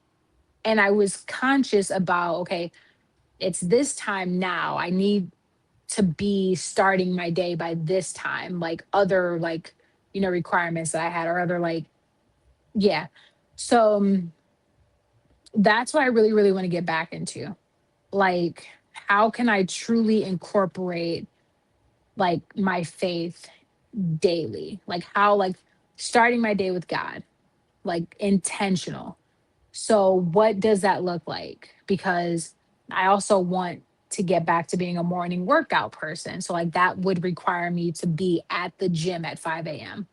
and I was conscious about, okay, it's this time now. I need to be starting my day by this time, like other like, requirements that I had or other like, yeah. So that's what I really, really want to get back into. Like, how can I truly incorporate like my faith daily? Like how like starting my day with God, like intentional. So what does that look like? Because I also want to get back to being a morning workout person. So like that would require me to be at the gym at 5 a.m.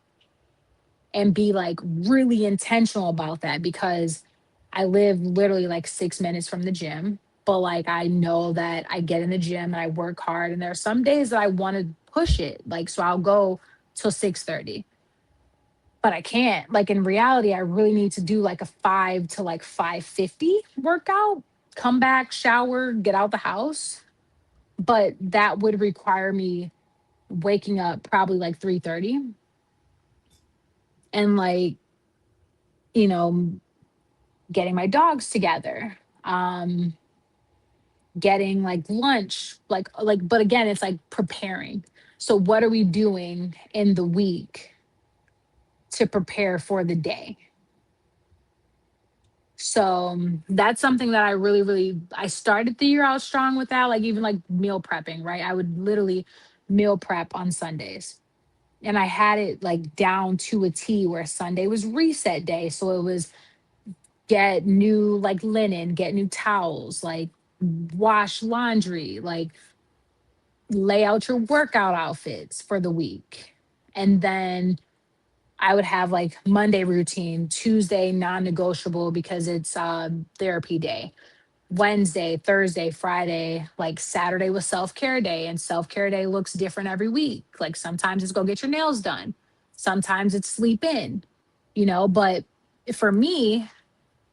and be like really intentional about that because I live literally like 6 minutes from the gym. But like I know that I get in the gym and I work hard. And there are some days that I want to push it. Like so I'll go till 6:30. But I can't. Like in reality, I really need to do like a 5 to like 5:50 workout, come back, shower, get out the house. But that would require me waking up probably like 3:30 and like, you know, getting my dogs together. Getting like lunch, like but again, it's like preparing. So what are we doing in the week to prepare for the day? So that's something that I really, really I started the year out strong with that, like even like meal prepping, right? I would literally meal prep on Sundays. And I had it like down to a T where Sunday was reset day. So it was get new like linen, get new towels, like wash laundry, like lay out your workout outfits for the week. And then I would have like Monday routine, Tuesday non-negotiable because it's therapy day. Wednesday, Thursday, Friday, like Saturday was self-care day and self-care day looks different every week. Like sometimes it's go get your nails done. Sometimes it's sleep in, but for me,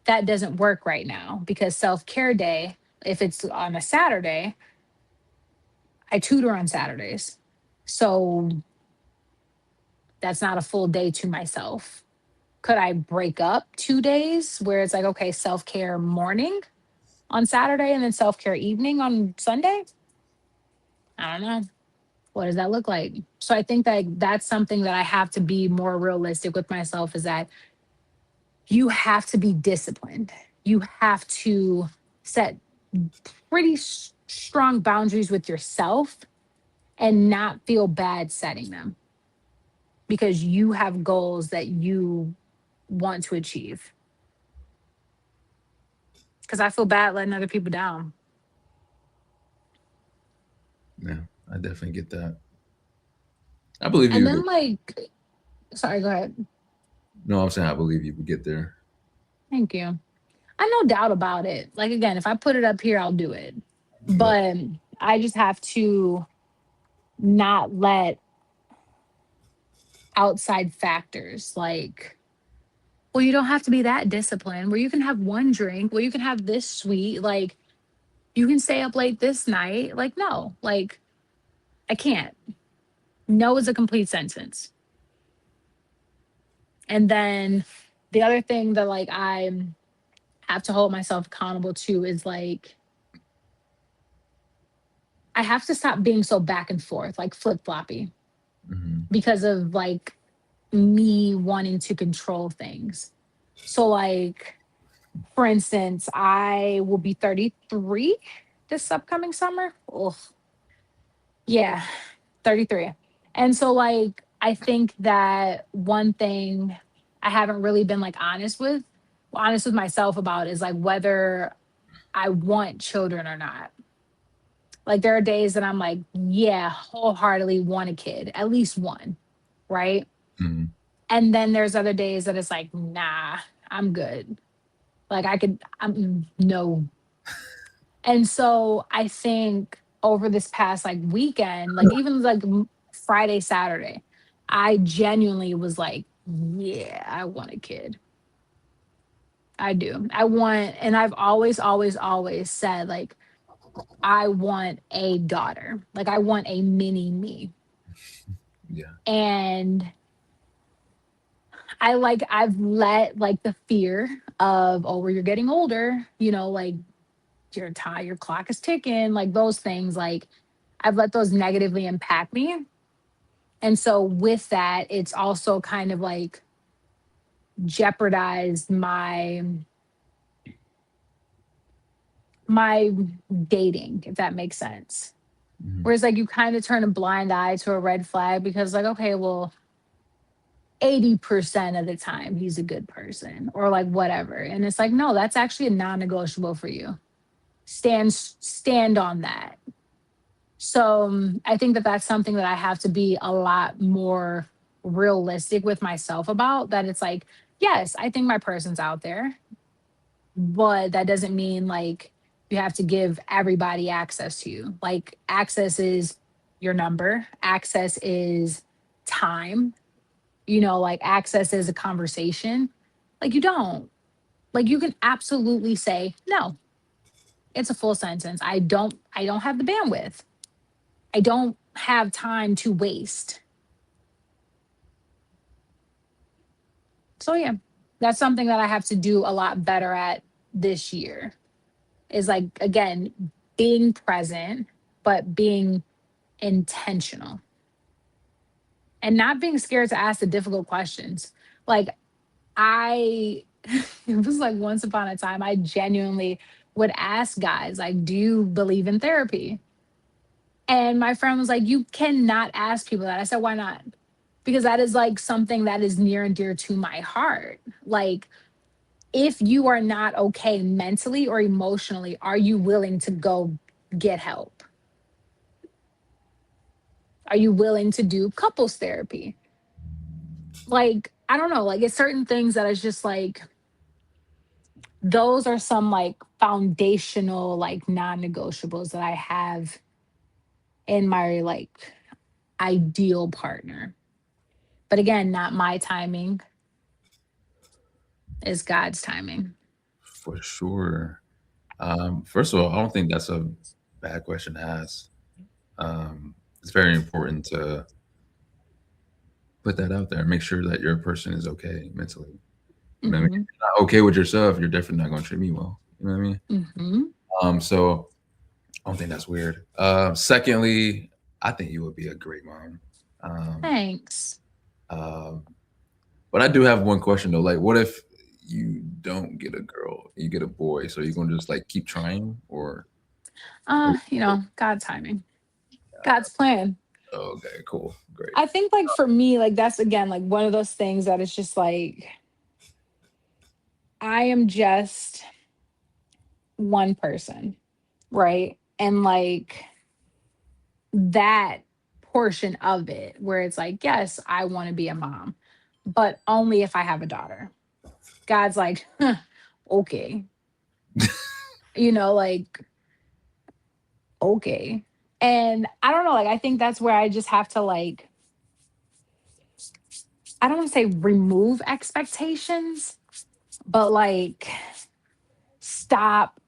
that doesn't work right now because self-care day, if it's on a Saturday, I tutor on Saturdays. So that's not a full day to myself. Could I break up 2 days where it's like, okay, self care morning on Saturday and then self care evening on Sunday? I don't know. What does that look like? So I think that that's something that I have to be more realistic with myself is that you have to be disciplined. You have to set pretty strong boundaries with yourself and not feel bad setting them because you have goals that you want to achieve. Because I feel bad letting other people down. Yeah, I definitely get that. I believe And you. then, like, sorry, go ahead. No, I'm saying I believe you would get there. Thank you. I no doubt about it. Like, again, if I put it up here, I'll do it. But But I just have to not let outside factors like, well, you don't have to be that disciplined, where you can have one drink, where you can have this sweet, like, you can stay up late this night. Like, no, like, I can't. No is a complete sentence. And then the other thing that like I have to hold myself accountable to is like I have to stop being so back and forth, like flip floppy, mhm. because of like me wanting to control things. So like for instance, I will be 33 this upcoming summer. Ugh. Yeah, 33. And so like I think that one thing I haven't really been like honest with myself about is like whether I want children or not. Like there are days that I'm like, yeah, wholeheartedly want a kid, at least one, right? Mhm. And then there's other days that it's like, nah, I'm good. Like no. And so I think over this past like weekend, like even like Friday, Saturday, I genuinely was like, yeah, I want a kid. I do. I want, and I've always said, like, I want a daughter. Like, I want a mini me. Yeah. And I've let like the fear of, oh, well, you're getting older, like your time, your clock is ticking, like those things, like I've let those negatively impact me. And so with that, it's also kind of like jeopardized my dating, if that makes sense. Mhm. Whereas like you kind of turn a blind eye to a red flag because like, okay, well, 80% of the time he's a good person or like whatever. And it's like, no, that's actually a non-negotiable for you. Stand on that. So I think that that's something that I have to be a lot more realistic with myself about, that it's like, yes, I think my person's out there, but that doesn't mean like you have to give everybody access to you. Like access is your number, access is time, like access is a conversation. Like you don't. Like you can absolutely say no. It's a full sentence. I don't have the bandwidth. I don't have time to waste. So yeah, that's something that I have to do a lot better at this year. Is like again, being present, but being intentional and not being scared to ask the difficult questions. Like I it was like once upon a time I genuinely would ask guys like, "Do you believe in therapy?" And my friend was like, "You cannot ask people that." I said, "Why not?" Because that is like something that is near and dear to my heart. Like if you are not okay mentally or emotionally, are you willing to go get help? Are you willing to do couples therapy? Like, I don't know, like it's certain things that is just like those are some like foundational like non-negotiables that I have in my like ideal partner. But again, not my timing, is God's timing. For sure. First of all, I don't think that's a bad question to ask. It's very important to put that out there and make sure that your person is okay mentally. You know what I mean? Hmm. If you're not okay with yourself, you're definitely not going to treat me well. You know what I mean? Hmm. So I don't think that's weird. Secondly, I think you would be a great mom. Um, Thanks. um, but I do have one question though. Like, what if you don't get a girl, you get a boy? So you're gonna just like keep trying, or God's timing, God's plan. oh, okay, cool, great. I think like for me, like that's again like one of those things that it's just like I am just one person, right? And like that portion of it where it's like, yes, I want to be a mom, but only if I have a daughter. God's like, huh, okay, like, okay. And I don't know, like, I think that's where I just have to, like, I don't want to say remove expectations, but like, stop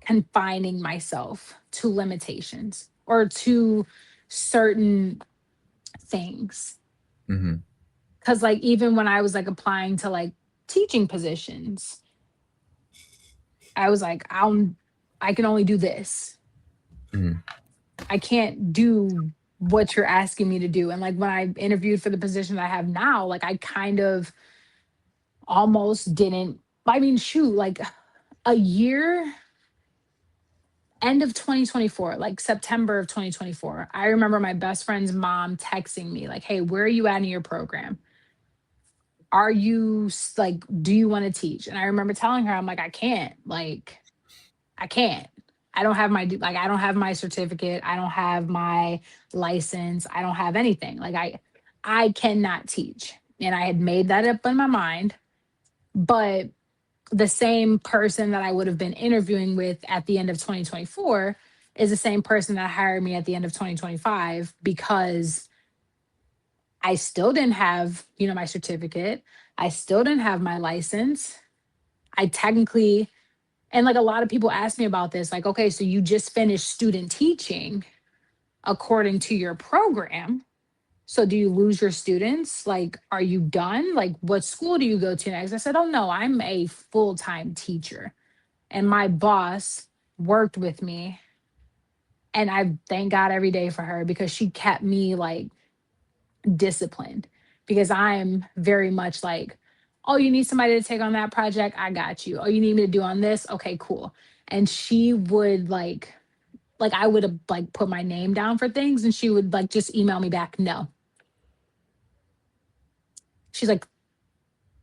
confining myself to limitations or to certain things. Hmm. Cause like even when I was like applying to like teaching positions, I was like, I can only do this. Hmm. I can't do what you're asking me to do. And like when I interviewed for the position that I have now, like I kind of almost didn't, I mean, shoot, like a year end of 2024, like September of 2024. I remember my best friend's mom texting me like, "Hey, where are you at in your program? Are you like, do you want to teach?" And I remember telling her, I'm like, "I can't. Like, I can't. I don't have my like I don't have my certificate. I don't have my license. I don't have anything. Like I cannot teach." And I had made that up in my mind, but the same person that I would have been interviewing with at the end of 2024 is the same person that hired me at the end of 2025 because I still didn't have, my certificate. I still didn't have my license. I technically, and like a lot of people ask me about this, like, okay, so you just finished student teaching according to your program. So do you lose your students? Like, are you done? Like, what school do you go to next? I said, oh no, I'm a full-time teacher. And my boss worked with me. And I thank God every day for her because she kept me like disciplined because I'm very much like, oh, you need somebody to take on that project? I got you. Oh, you need me to do on this? Okay, cool. And she would like I would have like put my name down for things and she would like just email me back, no. She's like,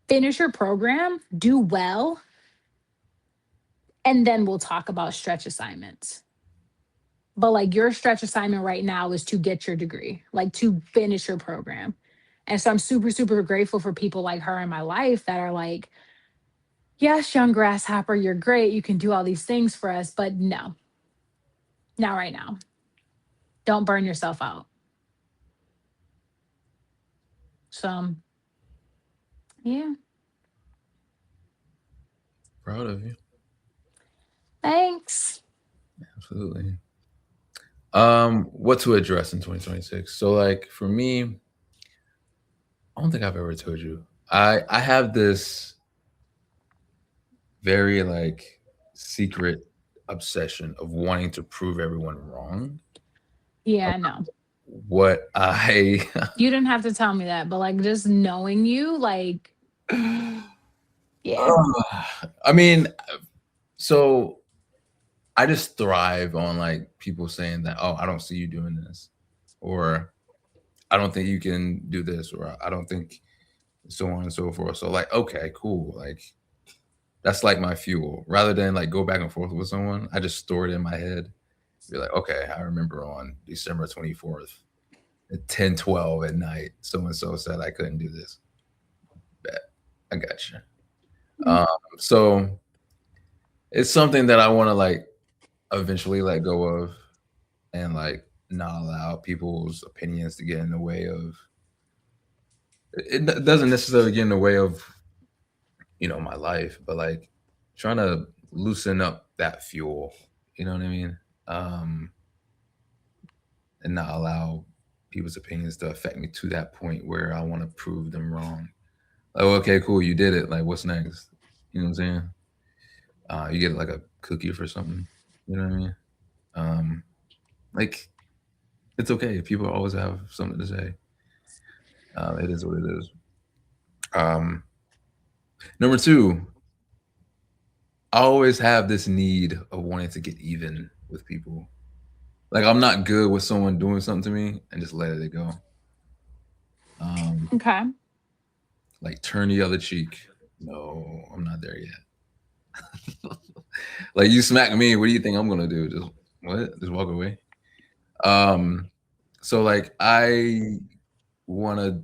finish your program, do well, and then we'll talk about stretch assignments. But like your stretch assignment right now is to get your degree, like to finish your program. And so I'm super, super grateful for people like her in my life that are like, yes, young grasshopper, you're great. You can do all these things for us, but no, not right now. Don't burn yourself out. So, yeah, Proud of you. thanks. Absolutely. What to address in 2026? So like for me, I don't think I've ever told you. I have this very like secret obsession of wanting to prove everyone wrong Yeah, about no. what I You didn't have to tell me that, but like just knowing you, like, yeah. I mean, so I just thrive on like people saying that, oh, I don't see you doing this, or I don't think you can do this, or I don't think so on and so forth. So like, okay, cool. Like that's like my fuel. Rather than like go back and forth with someone, I just store it in my head. Be like, okay, I remember on December 24th at 10:12 at night, so and so said I couldn't do this. Bet. I got you. Mm, Um, so it's something that I want to like eventually let go of and like not allow people's opinions to get in the way of it doesn't necessarily get in the way of my life, but like trying to loosen up that fuel, you know what I mean? Um and not allow people's opinions to affect me to that point where I want to prove them wrong. Like, okay, cool, you did it. Like, what's next? You know what I'm saying? You get like a cookie for something. You know what I mean? Um, like, it's okay. People always have something to say. It is what it is. Um, Number two, I always have this need of wanting to get even with people. Like, I'm not good with someone doing something to me and just let it go. Um, okay. like, turn the other cheek. No, I'm not there yet. Like, you smack me, what do you think I'm gonna do? Just what? Just walk away? Um, so like I wanna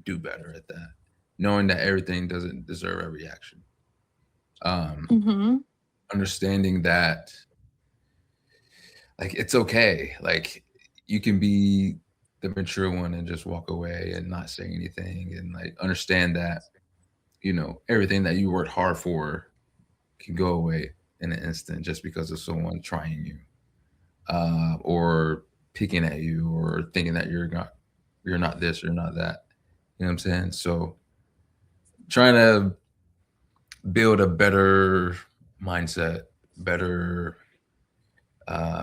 do better at that, knowing that everything doesn't deserve a reaction. Um, Hmm. Understanding that like it's okay. Like you can be the mature one and just walk away and not say anything and like understand that, everything that you worked hard for can go away in an instant just because of someone trying you. Or picking at you or thinking that you're not this or not that. You know what I'm saying? So trying to build a better mindset, better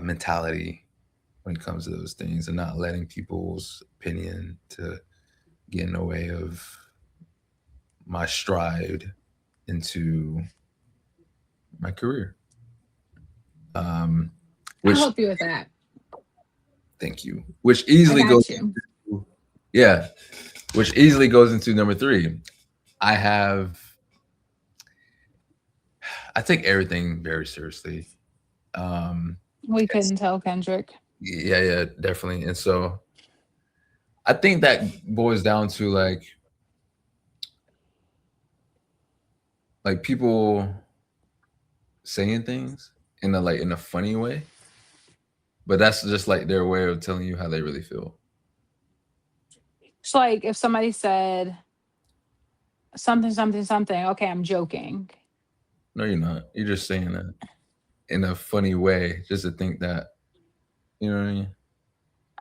mentality when it comes to those things, and not letting people's opinion to get in the way of my stride into my career. Um, I'll which help you with that. thank you, which I easily goes got you. into, yeah, which easily goes into number three. I have, I take everything very seriously. Um, We it's, couldn't tell, Kendrick. yeah, yeah, definitely. And so I think that boils down to like people saying things in a like in a funny way, but that's just like their way of telling you how they really feel. So like if somebody said something, something, something, okay, I'm joking. No, you're not. You're just saying that in a funny way, just to think that, you know what I mean?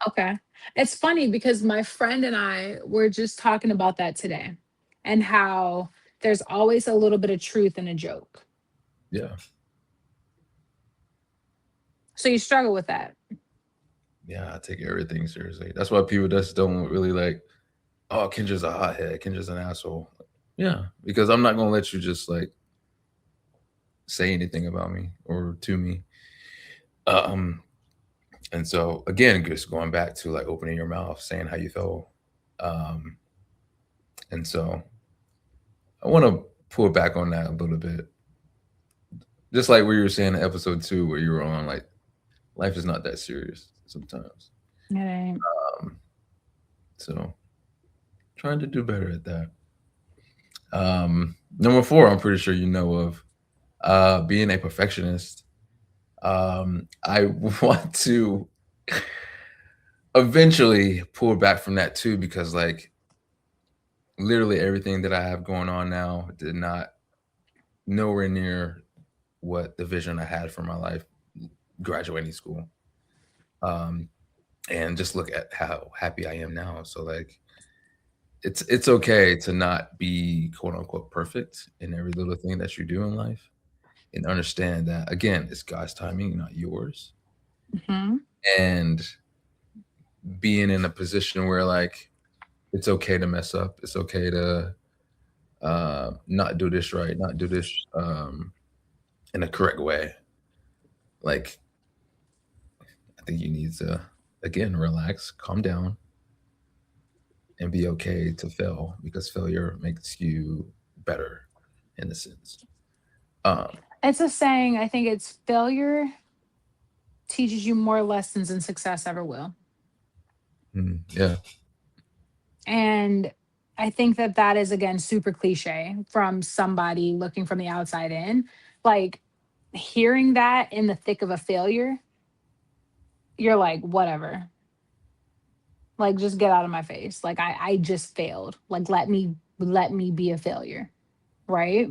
Okay. It's funny because my friend and I were just talking about that today and how there's always a little bit of truth in a joke. Yeah. So you struggle with that. Yeah, I take everything seriously. That's why people just don't really like, oh, Kendra's a hothead, Kendra's an asshole. Yeah, because I'm not gonna let you just like say anything about me or to me. Um, and so again, just going back to like opening your mouth, saying how you feel. Um, and so I want to pull back on that a little bit. Just like what you were saying in episode 2, where you were on, like, life is not that serious sometimes. It ain't. Um, so trying to do better at that. Number 4, I'm pretty sure you know of, being a perfectionist. I want to eventually pull back from that too, because like literally everything that I have going on now did not nowhere near what the vision I had for my life graduating school. Um, and just look at how happy I am now. So like it's okay to not be quote unquote perfect in every little thing that you do in life, and understand that again, it's God's timing, not yours. Mhm. And being in a position where like it's okay to mess up, it's okay to not do this right, not do this in a correct way. Like I think you need to again relax, calm down, and be okay to fail, because failure makes you better in a sense. Um, It's a saying, I think it's failure teaches you more lessons than success ever will. yeah, And I think that that is again super cliche from somebody looking from the outside in. Like hearing that in the thick of a failure, you're like, whatever. Like just get out of my face. Like I just failed. Like let me be a failure, right?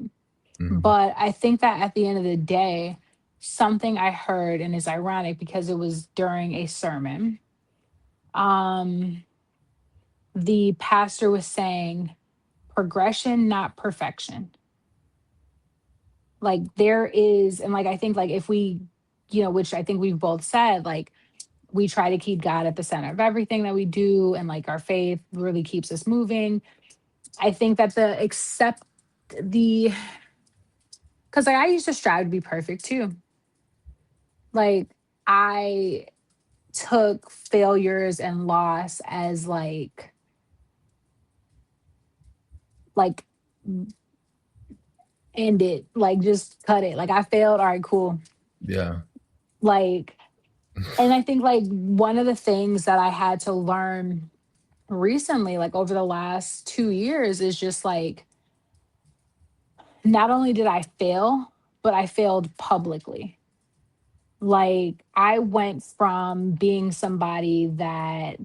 mhm, But I think that at the end of the day, something I heard, and it's ironic because it was during a sermon. Um the pastor was saying progression, not perfection. Like there is, and like I think like if we, which I think we've both said, like we try to keep God at the center of everything that we do, and like our faith really keeps us moving. I think that the because like I used to strive to be perfect too. Like I took failures and loss as like end it, like just cut it. Like I failed, all right, cool. yeah, Like, and I think like one of the things that I had to learn recently, like over the last 2 years, is just like not only did I fail, but I failed publicly. Like I went from being somebody that,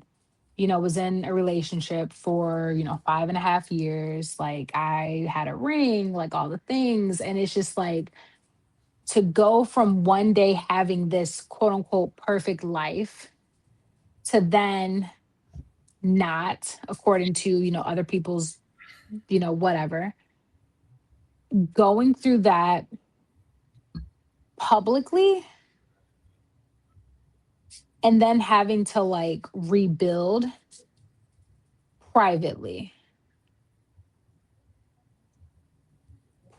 was in a relationship for, 5.5 years. Like I had a ring, like all the things. And it's just like to go from one day having this quote unquote perfect life to then not, according to, other people's, whatever, going through that publicly and then having to like rebuild privately.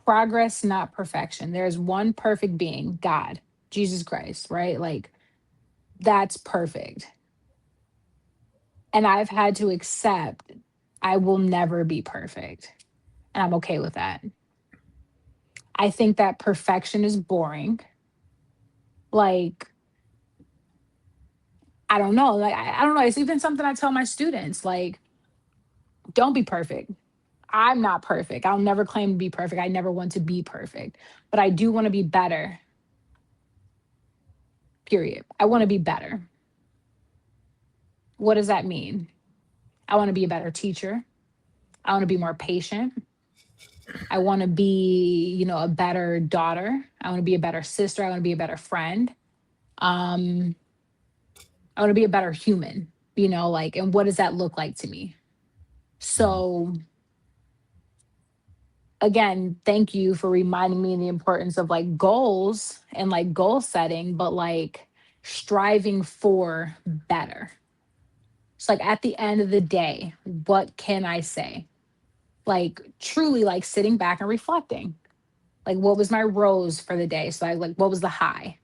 Progress, not perfection. There's one perfect being, God, Jesus Christ, right? Like that's perfect. And I've had to accept I will never be perfect. And I'm okay with that. I think that perfection is boring. Like, I don't know. Like, I don't know. It's even something I tell my students, like, don't be perfect. I'm not perfect. I'll never claim to be perfect. I never want to be perfect, but I do want to be better. Period. I want to be better. What does that mean? I want to be a better teacher. I want to be more patient. I want to be, a better daughter. I want to be a better sister. I want to be a better friend. Um, I want to be a better human, like, and what does that look like to me? So, again, thank you for reminding me the importance of like goals and like goal setting, but like striving for better. It's like at the end of the day, what can I say? Like truly like sitting back and reflecting. Like what was my rose for the day? So I like what was the high?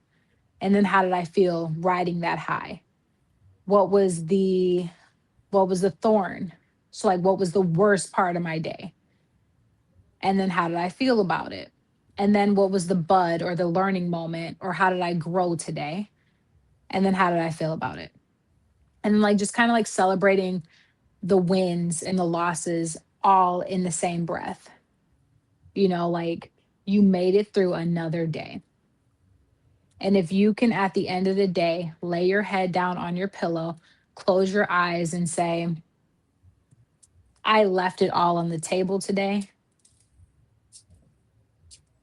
And then how did I feel riding that high? What was the thorn? So like what was the worst part of my day? And then how did I feel about it? And then what was the bud or the learning moment or how did I grow today? And then how did I feel about it? And like just kind of like celebrating the wins and the losses all in the same breath. Like you made it through another day. And if you can, at the end of the day, lay your head down on your pillow, close your eyes, and say, I left it all on the table today,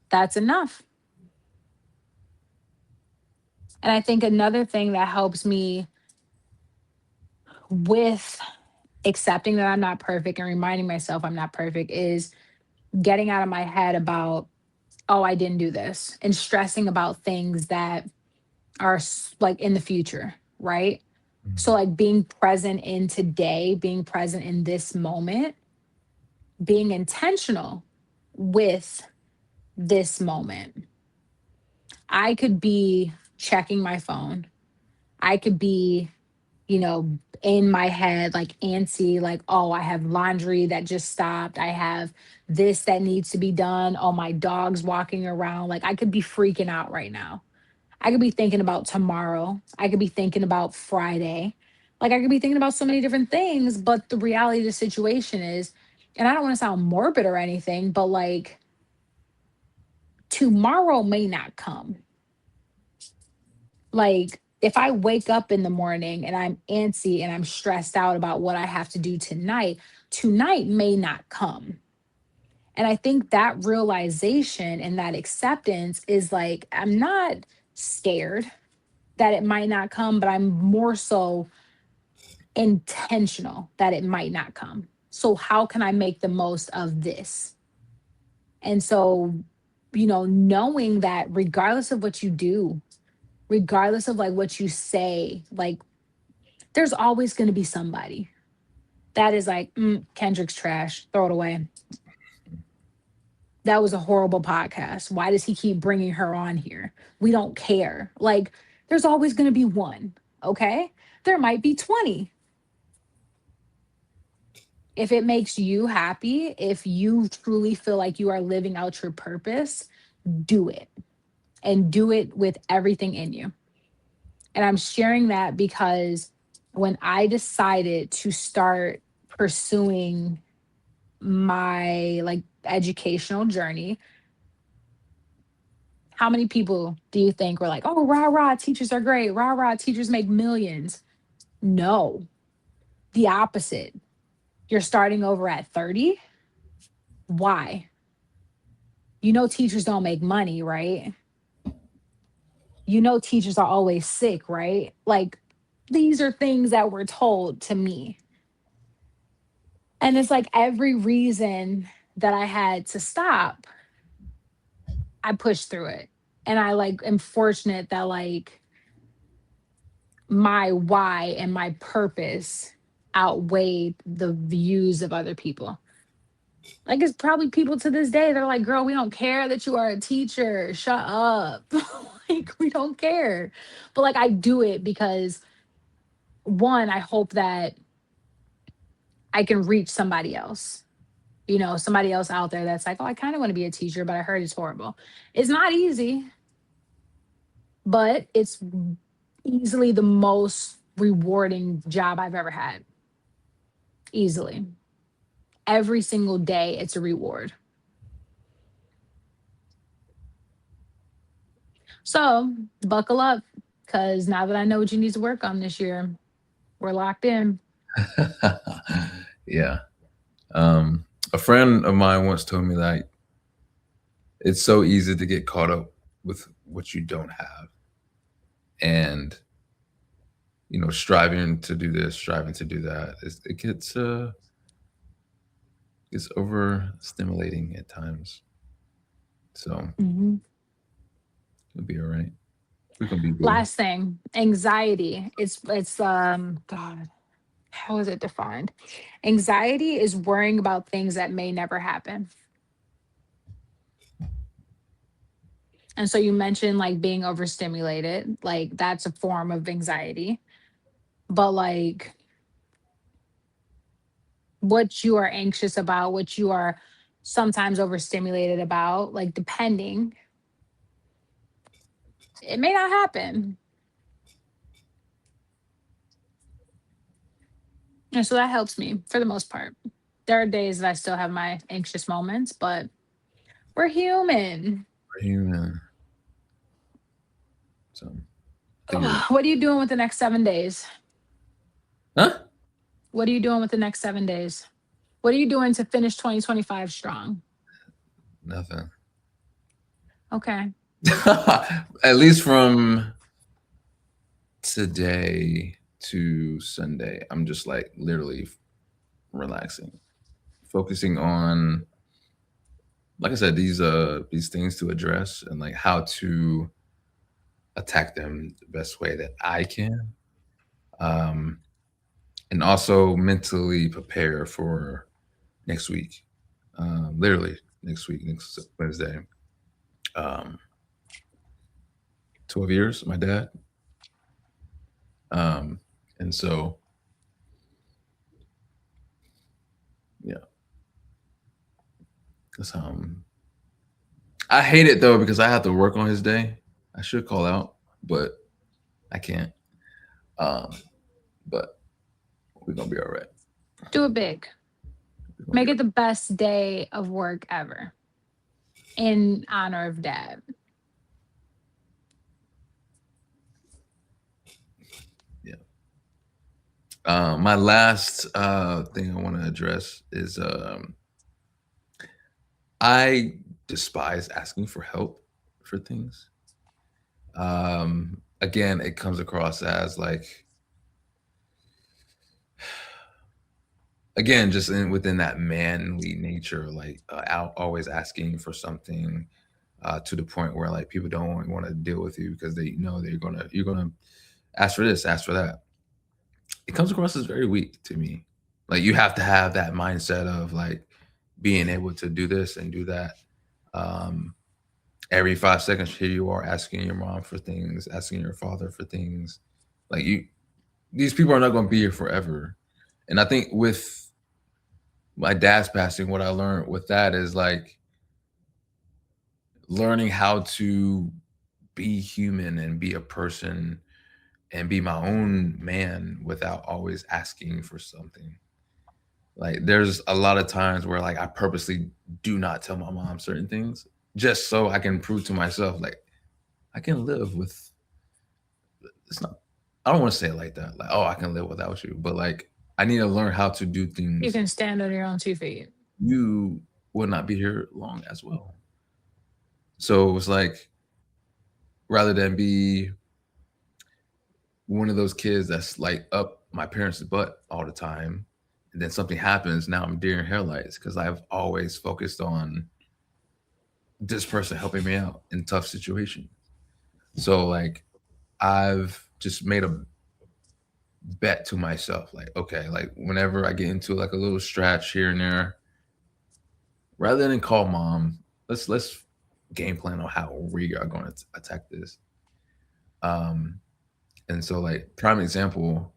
that's enough. And I think another thing that helps me with accepting that I'm not perfect and reminding myself I'm not perfect is getting out of my head about, oh, I didn't do this, and stressing about things that are like in the future, right? So, like being present in today, being present in this moment, being intentional with this moment. I could be checking my phone. I could be, in my head, like antsy, like, oh, I have laundry that just stopped. I have this that needs to be done. Oh, my dog's walking around. Like, I could be freaking out right now. I could be thinking about tomorrow. I could be thinking about Friday. Like, I could be thinking about so many different things. But the reality of the situation is, and I don't want to sound morbid or anything, but like, tomorrow may not come. Like, if I wake up in the morning and I'm antsy and I'm stressed out about what I have to do tonight may not come. And I think that realization and that acceptance is like, I'm not scared that it might not come, but I'm more so intentional that it might not come. So, how can I make the most of this? And so, knowing that regardless of what you do, regardless of like what you say, like there's always going to be somebody that is like, Kendrick's trash, throw it away. That was a horrible podcast. Why does he keep bringing her on here? We don't care. Like, there's always going to be one. Okay. There might be 20. If it makes you happy, if you truly feel like you are living out your purpose, do it and do it with everything in you. And I'm sharing that because when I decided to start pursuing my like educational journey, how many people do you think were like, oh, rah, rah, teachers are great. Rah, rah, teachers make millions? No, the opposite. You're starting over at 30. Why? Teachers don't make money, right? Teachers are always sick, right? Like, these are things that were told to me. And it's like every reason that I had to stop, I pushed through it. And I like am fortunate that like my why and my purpose outweighed the views of other people. Like it's probably people to this day, they're like, girl, we don't care that you are a teacher. Shut up. Like, we don't care. But like, I do it because one, I hope that I can reach somebody else. You know, somebody else out there that's like, oh, I kind of want to be a teacher, but I heard it's horrible. It's not easy, but it's easily the most rewarding job I've ever had. Easily. Every single day, it's a reward. So buckle up, because now that I know what you need to work on this year, we're locked in. Yeah. A friend of mine once told me that it's so easy to get caught up with what you don't have, and striving to do this, striving to do that. It gets overstimulating at times. So Mhm. it'll be all right. We're gonna be good. Last thing, anxiety. It's God, how is it defined? Anxiety is worrying about things that may never happen. And so you mentioned like being overstimulated, like that's a form of anxiety. But like what you are anxious about, what you are sometimes overstimulated about, like depending, it may not happen. And so that helps me for the most part. There are days that I still have my anxious moments, but we're human. We're human. So I think Ugh, what are you doing with the next 7 days? huh? What are you doing with the next 7 days? What are you doing to finish 2025 strong? Nothing. Okay. At least from today to Sunday, I'm just like literally relaxing, focusing on, like I said, these things to address and like how to attack them the best way that I can. Um, and also mentally prepare for next week. Literally next week, next Wednesday. Um, 12 years, my dad. Um, and so, yeah, that's I hate it though because I have to work on his day. I should call out, but I can't. Um, but we're gonna be all right. Do it big. We're gonna be Make all it the best day of work ever in honor of dad. right. Yeah. My last thing I want to address is I despise asking for help for things. Again, it comes across as like, again, just within that manly nature, like always asking for something to the point where like people don't want to deal with you because they know you're gonna ask for this, ask for that. It comes across as very weak to me. Like you have to have that mindset of like being able to do this and do that. Um, every 5 seconds, here you are asking your mom for things, asking your father for things. Like these people are not going to be here forever. And I think with my dad's passing, what I learned with that is like learning how to be human and be a person and be my own man without always asking for something. Like there's a lot of times where like I purposely do not tell my mom certain things just so I can prove to myself like I can live with it's not I don't want to say it like that. Like, oh, I can live without you. But like I need to learn how to do You things. can stand on your own 2 feet. You will not be here long as well. So it's like rather than be one of those kids that's like up my parents' butt all the time, and then something happens, now I'm deer in headlights because I've always focused on this person helping me out in tough situations. So like I've just made a bet to myself, like, okay, like whenever I get into like a little stretch here and there, rather than call mom, let's game plan on how we are going to attack this. Um, and so like prime example,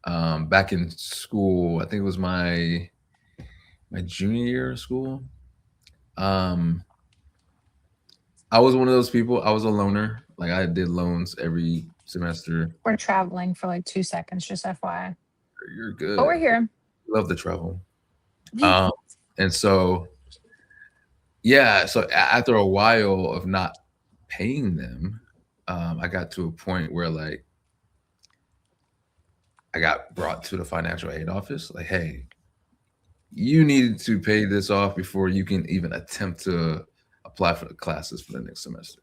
back in school, I think it was my junior year of school. Um, I was one of those people. I was a loner. Like I did loans every semester. We're traveling for like 2 seconds, just FYI. You're But we're good. here. Love to travel. Um, and so yeah, so after a while of not paying them, I got to a point where like I got brought to the financial aid office. Like, hey, you need to pay this off before you can even attempt to apply for the classes for the next semester.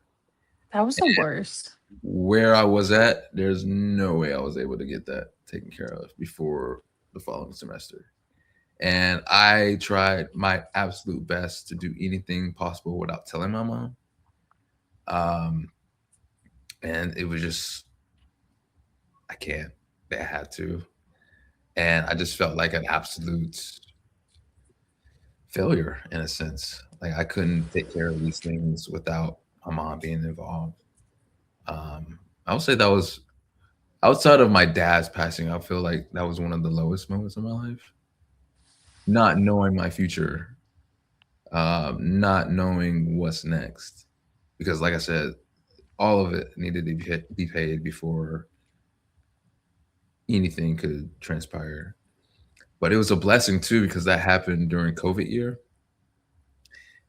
That was the worst. Where I was at, there's no way I was able to get that taken care of before the following semester. And I tried my absolute best to do anything possible without telling my mom. Um, and it was just, I can't. I had to. And I just felt like an absolute failure in a sense. Like I couldn't take care of these things without my mom being involved. I would say that was outside of my dad's passing. I feel like that was one of the lowest moments of my life. Not knowing my future, not knowing what's next, because like I said, all of it needed to be paid before anything could transpire. But it was a blessing too because that happened during COVID year,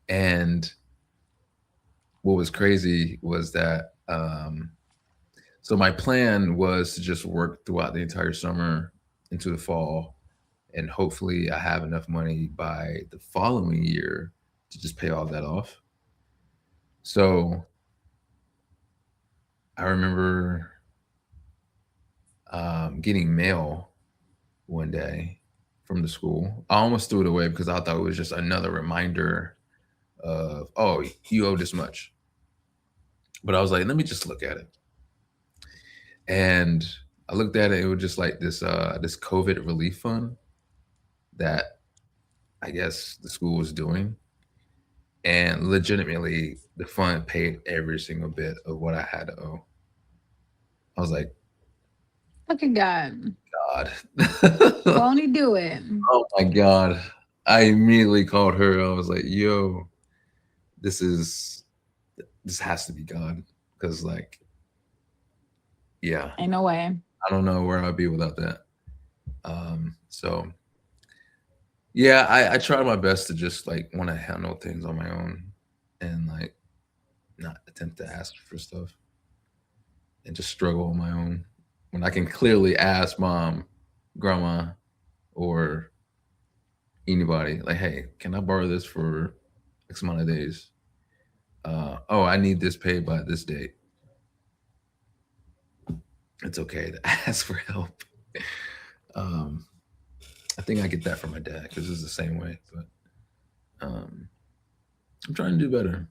and what was crazy was that so my plan was to just work throughout the entire summer into the fall, and hopefully I have enough money by the following year to just pay all that off. So I remember getting mail one day from the school. I almost threw it away because I thought it was just another reminder of, oh, you owe this much. But I was like, let me just look at it. And I looked at it, it was just like this COVID relief fund that I guess the school was doing. And legitimately the fund paid every single bit of what I had to owe. I was like, Look at God. God. Won't he do it? Oh my God. I immediately called her. I was like, yo, this is this has to be God. Cause like, yeah, Ain't no way. I don't know where I'd be without that. So yeah, I tried my best to just like want to handle things on my own and like not attempt to ask for stuff and just struggle on my own when I can clearly ask mom, grandma, or anybody like, hey, can I borrow this for X amount of days? Oh, I need this paid by this date. It's okay to ask for help. Um, I think I get that from my dad because it's the same way. But um, I'm trying to do better.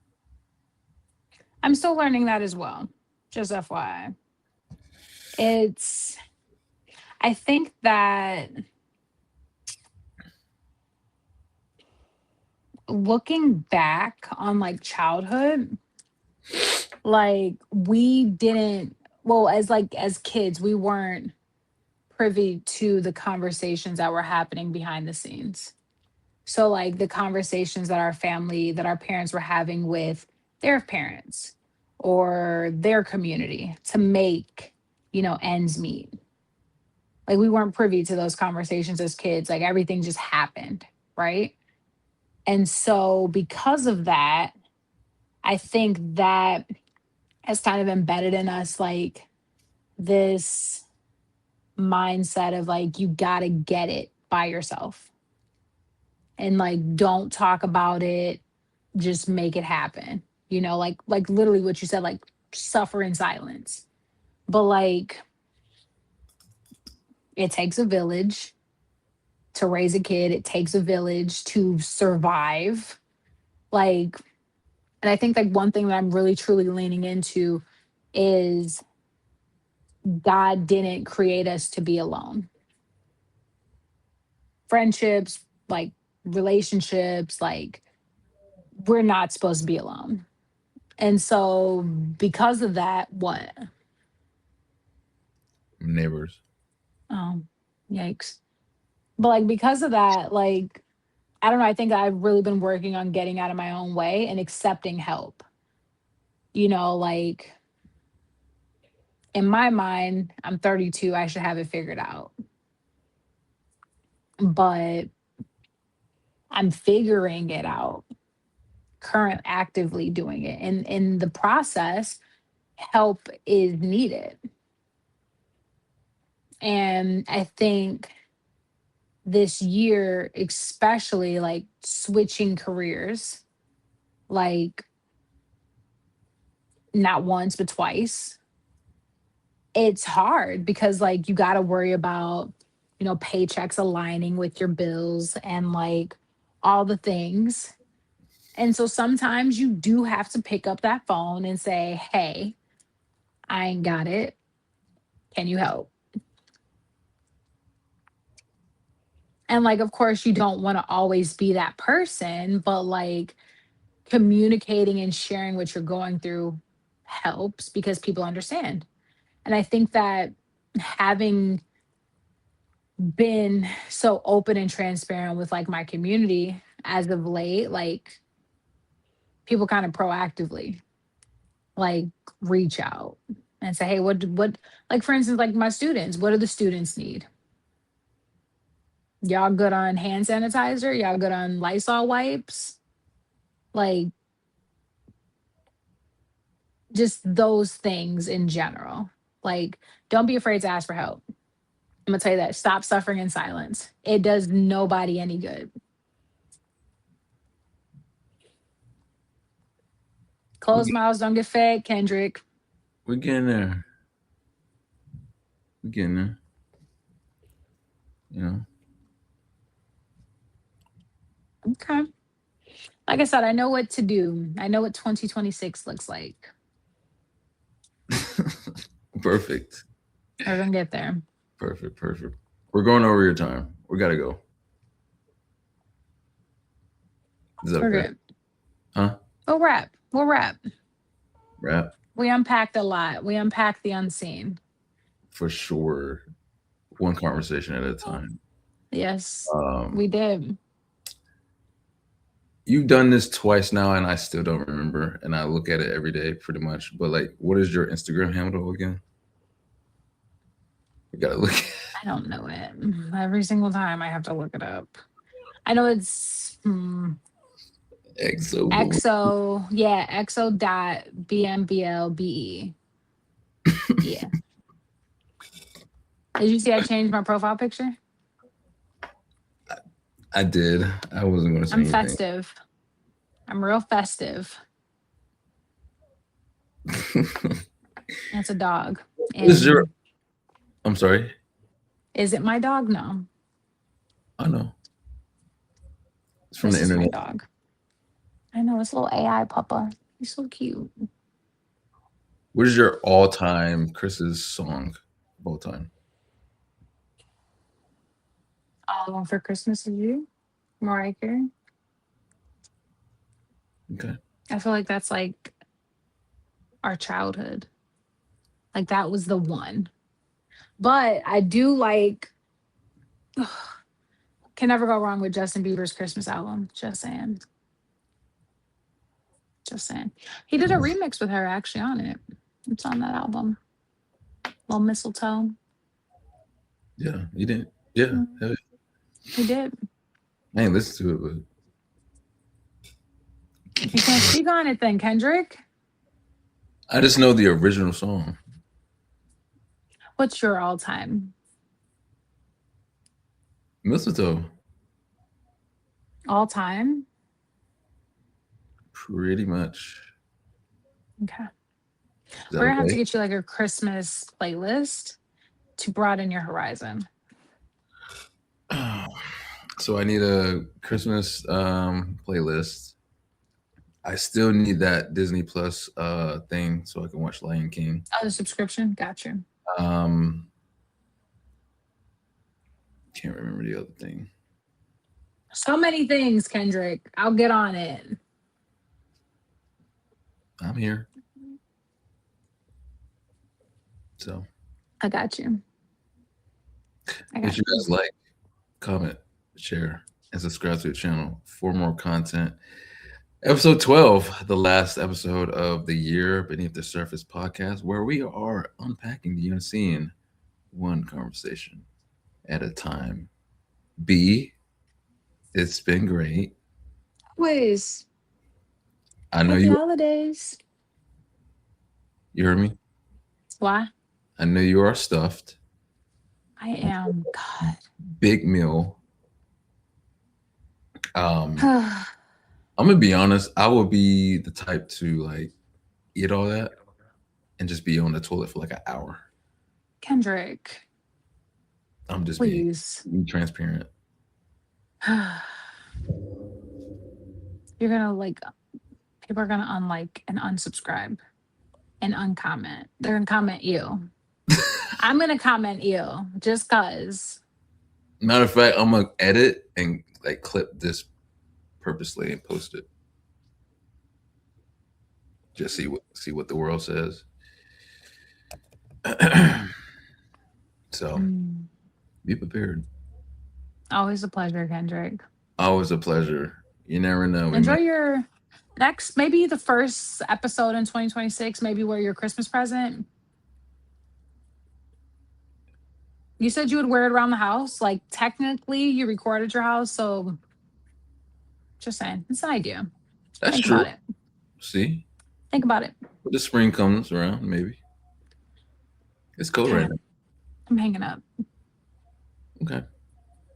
I'm still learning that as well. Just FYI. It's, I think that looking back on like childhood, like we didn't, well, as kids, we weren't privy to the conversations that were happening behind the scenes. So like the conversations that our family, that our parents were having with their parents or their community to make, ends meet. Like we weren't privy to those conversations as kids. Like everything just happened, right? And so because of that, I think that has kind of embedded in us like this mindset of like you got to get it by yourself and like don't talk about it, just make it happen. Like literally what you said, like suffer in silence. But like it takes a village to raise a kid, it takes a village to survive. Like, and I think like one thing that I'm really truly leaning into is God didn't create us to be alone. Friendships, like relationships, like we're not supposed to be alone. And so because of that, what? from neighbors. Oh, yikes. But like because of that, like I don't know, I think I've really been working on getting out of my own way and accepting help. Like in my mind, I'm 32, I should have it figured out. But I'm figuring it out, current actively doing it. And in the process, help is needed. And I think this year, especially like switching careers, like not once, but twice, it's hard because like you got to worry about, paychecks aligning with your bills and like all the things. And so sometimes you do have to pick up that phone and say, hey, I ain't got it. Can you help? And like, of course, you don't want to always be that person, but like communicating and sharing what you're going through helps because people understand. And I think that having been so open and transparent with like my community as of late, like people kind of proactively like reach out and say, hey, what, like for instance, like my students, what do the students need? Y'all good on hand sanitizer? Y'all good on Lysol wipes? Like just those things in general. Like, don't be afraid to ask for help. I'm gonna tell you that. Stop suffering in silence. It does nobody any good. We Closed get, mouths don't get fed, Kendrick. we getting there. We getting there. You know. Okay. Like I said, I know what to do. I know what 2026 looks like. Perfect. We're gonna get there. Perfect. Perfect. We're going over your time. We gotta go. Is that We're okay? good. Huh? We'll wrap. We'll wrap. Wrap We unpacked a lot. We unpacked the unseen. for sure. One conversation at a time. Yes, Um, we did. you've done this twice now, and I still don't remember. And I look at it every day, pretty much. But like, what is your Instagram handle again? We gotta look. I don't know it. Every single time I have to look it up. I know it's EXO, but exo, yeah, exo dot bmblbe. Yeah. Did you see I changed my profile picture? I did. I wasn't gonna say I'm anything. festive. I'm real festive. That's a dog. Is your? And I'm sorry. is it my dog? No. I know. It's from the This is my internet. dog. I know it's a little AI puppa. He's so cute. What is your all-time Chris's song of all time? All Alone for Christmas is You, Mariah Carey. Okay. I feel like that's like our childhood. Like that was the one. But I do like can never go wrong with Justin Bieber's Christmas album. Just saying. Just saying. He did a remix with her actually on it. It's on that album. Little mistletoe. Yeah, you didn't. Yeah, Mm, hell yeah. he did. I ain't listened to it, You can't speak on it then, Kendrick. but I just know the original song. What's your all time? Mistletoe, All time? pretty much. Okay. Is that We're gonna have to okay? get you like a Christmas playlist to broaden your horizon. So I need a Christmas playlist. I still need that Disney Plus thing so I can watch Lion King. Oh, the subscription? Got you. Um, can't remember the other thing. So many things, Kendrick. I'll get on it. I'm here. So I got you. I If got you you. guys like, comment, share, and subscribe to the channel for more content. Episode 12, the last episode of the year Beneath the Surface podcast, where we are unpacking the unseen one conversation at a time. B, it's been great. Always. I know Happy you holidays. heard me. Why? I know you are stuffed. I am. God. Big meal. I'm Kendrick. gonna be honest, I would be the type to like eat all that and just be on the toilet for like an hour. I'm just being Please. transparent. You're gonna like people are gonna unlike and unsubscribe and uncomment. They're gonna comment you. I'm gonna comment you just cause. Matter of fact, I'm gonna edit and like clip this purposely and post it. Just see what the world says. So be prepared. Always a pleasure, Kendrick. Always a pleasure. You never know. Enjoy your next, maybe the first episode in 2026, maybe wear your Christmas present. You said you would wear it around the house. Like technically you recorded your house, so just saying. It's an idea. That's Think true. about it. See? Think about it. When the spring comes around, maybe. It's cold right now. I'm hanging up. Okay.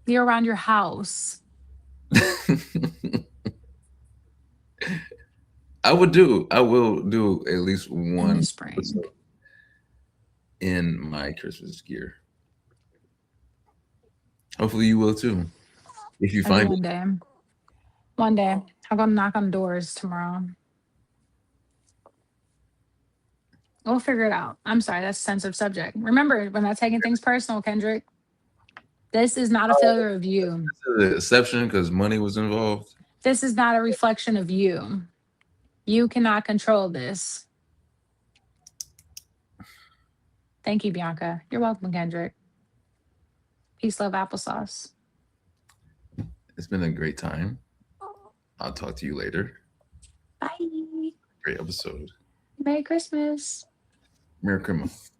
You're around your house. I will do at least In one the spring. episode in my Christmas gear. Hopefully you will too. If you Maybe find one it. day. One day. I'll go knock on doors tomorrow. We'll figure it out. I'm sorry, that's a sensitive subject. Remember, we're not taking things personal, Kendrick. This is not a failure of you. This is an exception because money was involved. This is not a reflection of you. You cannot control this. Thank you, Bianca. You're welcome, Kendrick. Peace, love, applesauce. It's been a great time. I'll talk to you later. Bye. Great episode. Merry Christmas. Merry Christmas.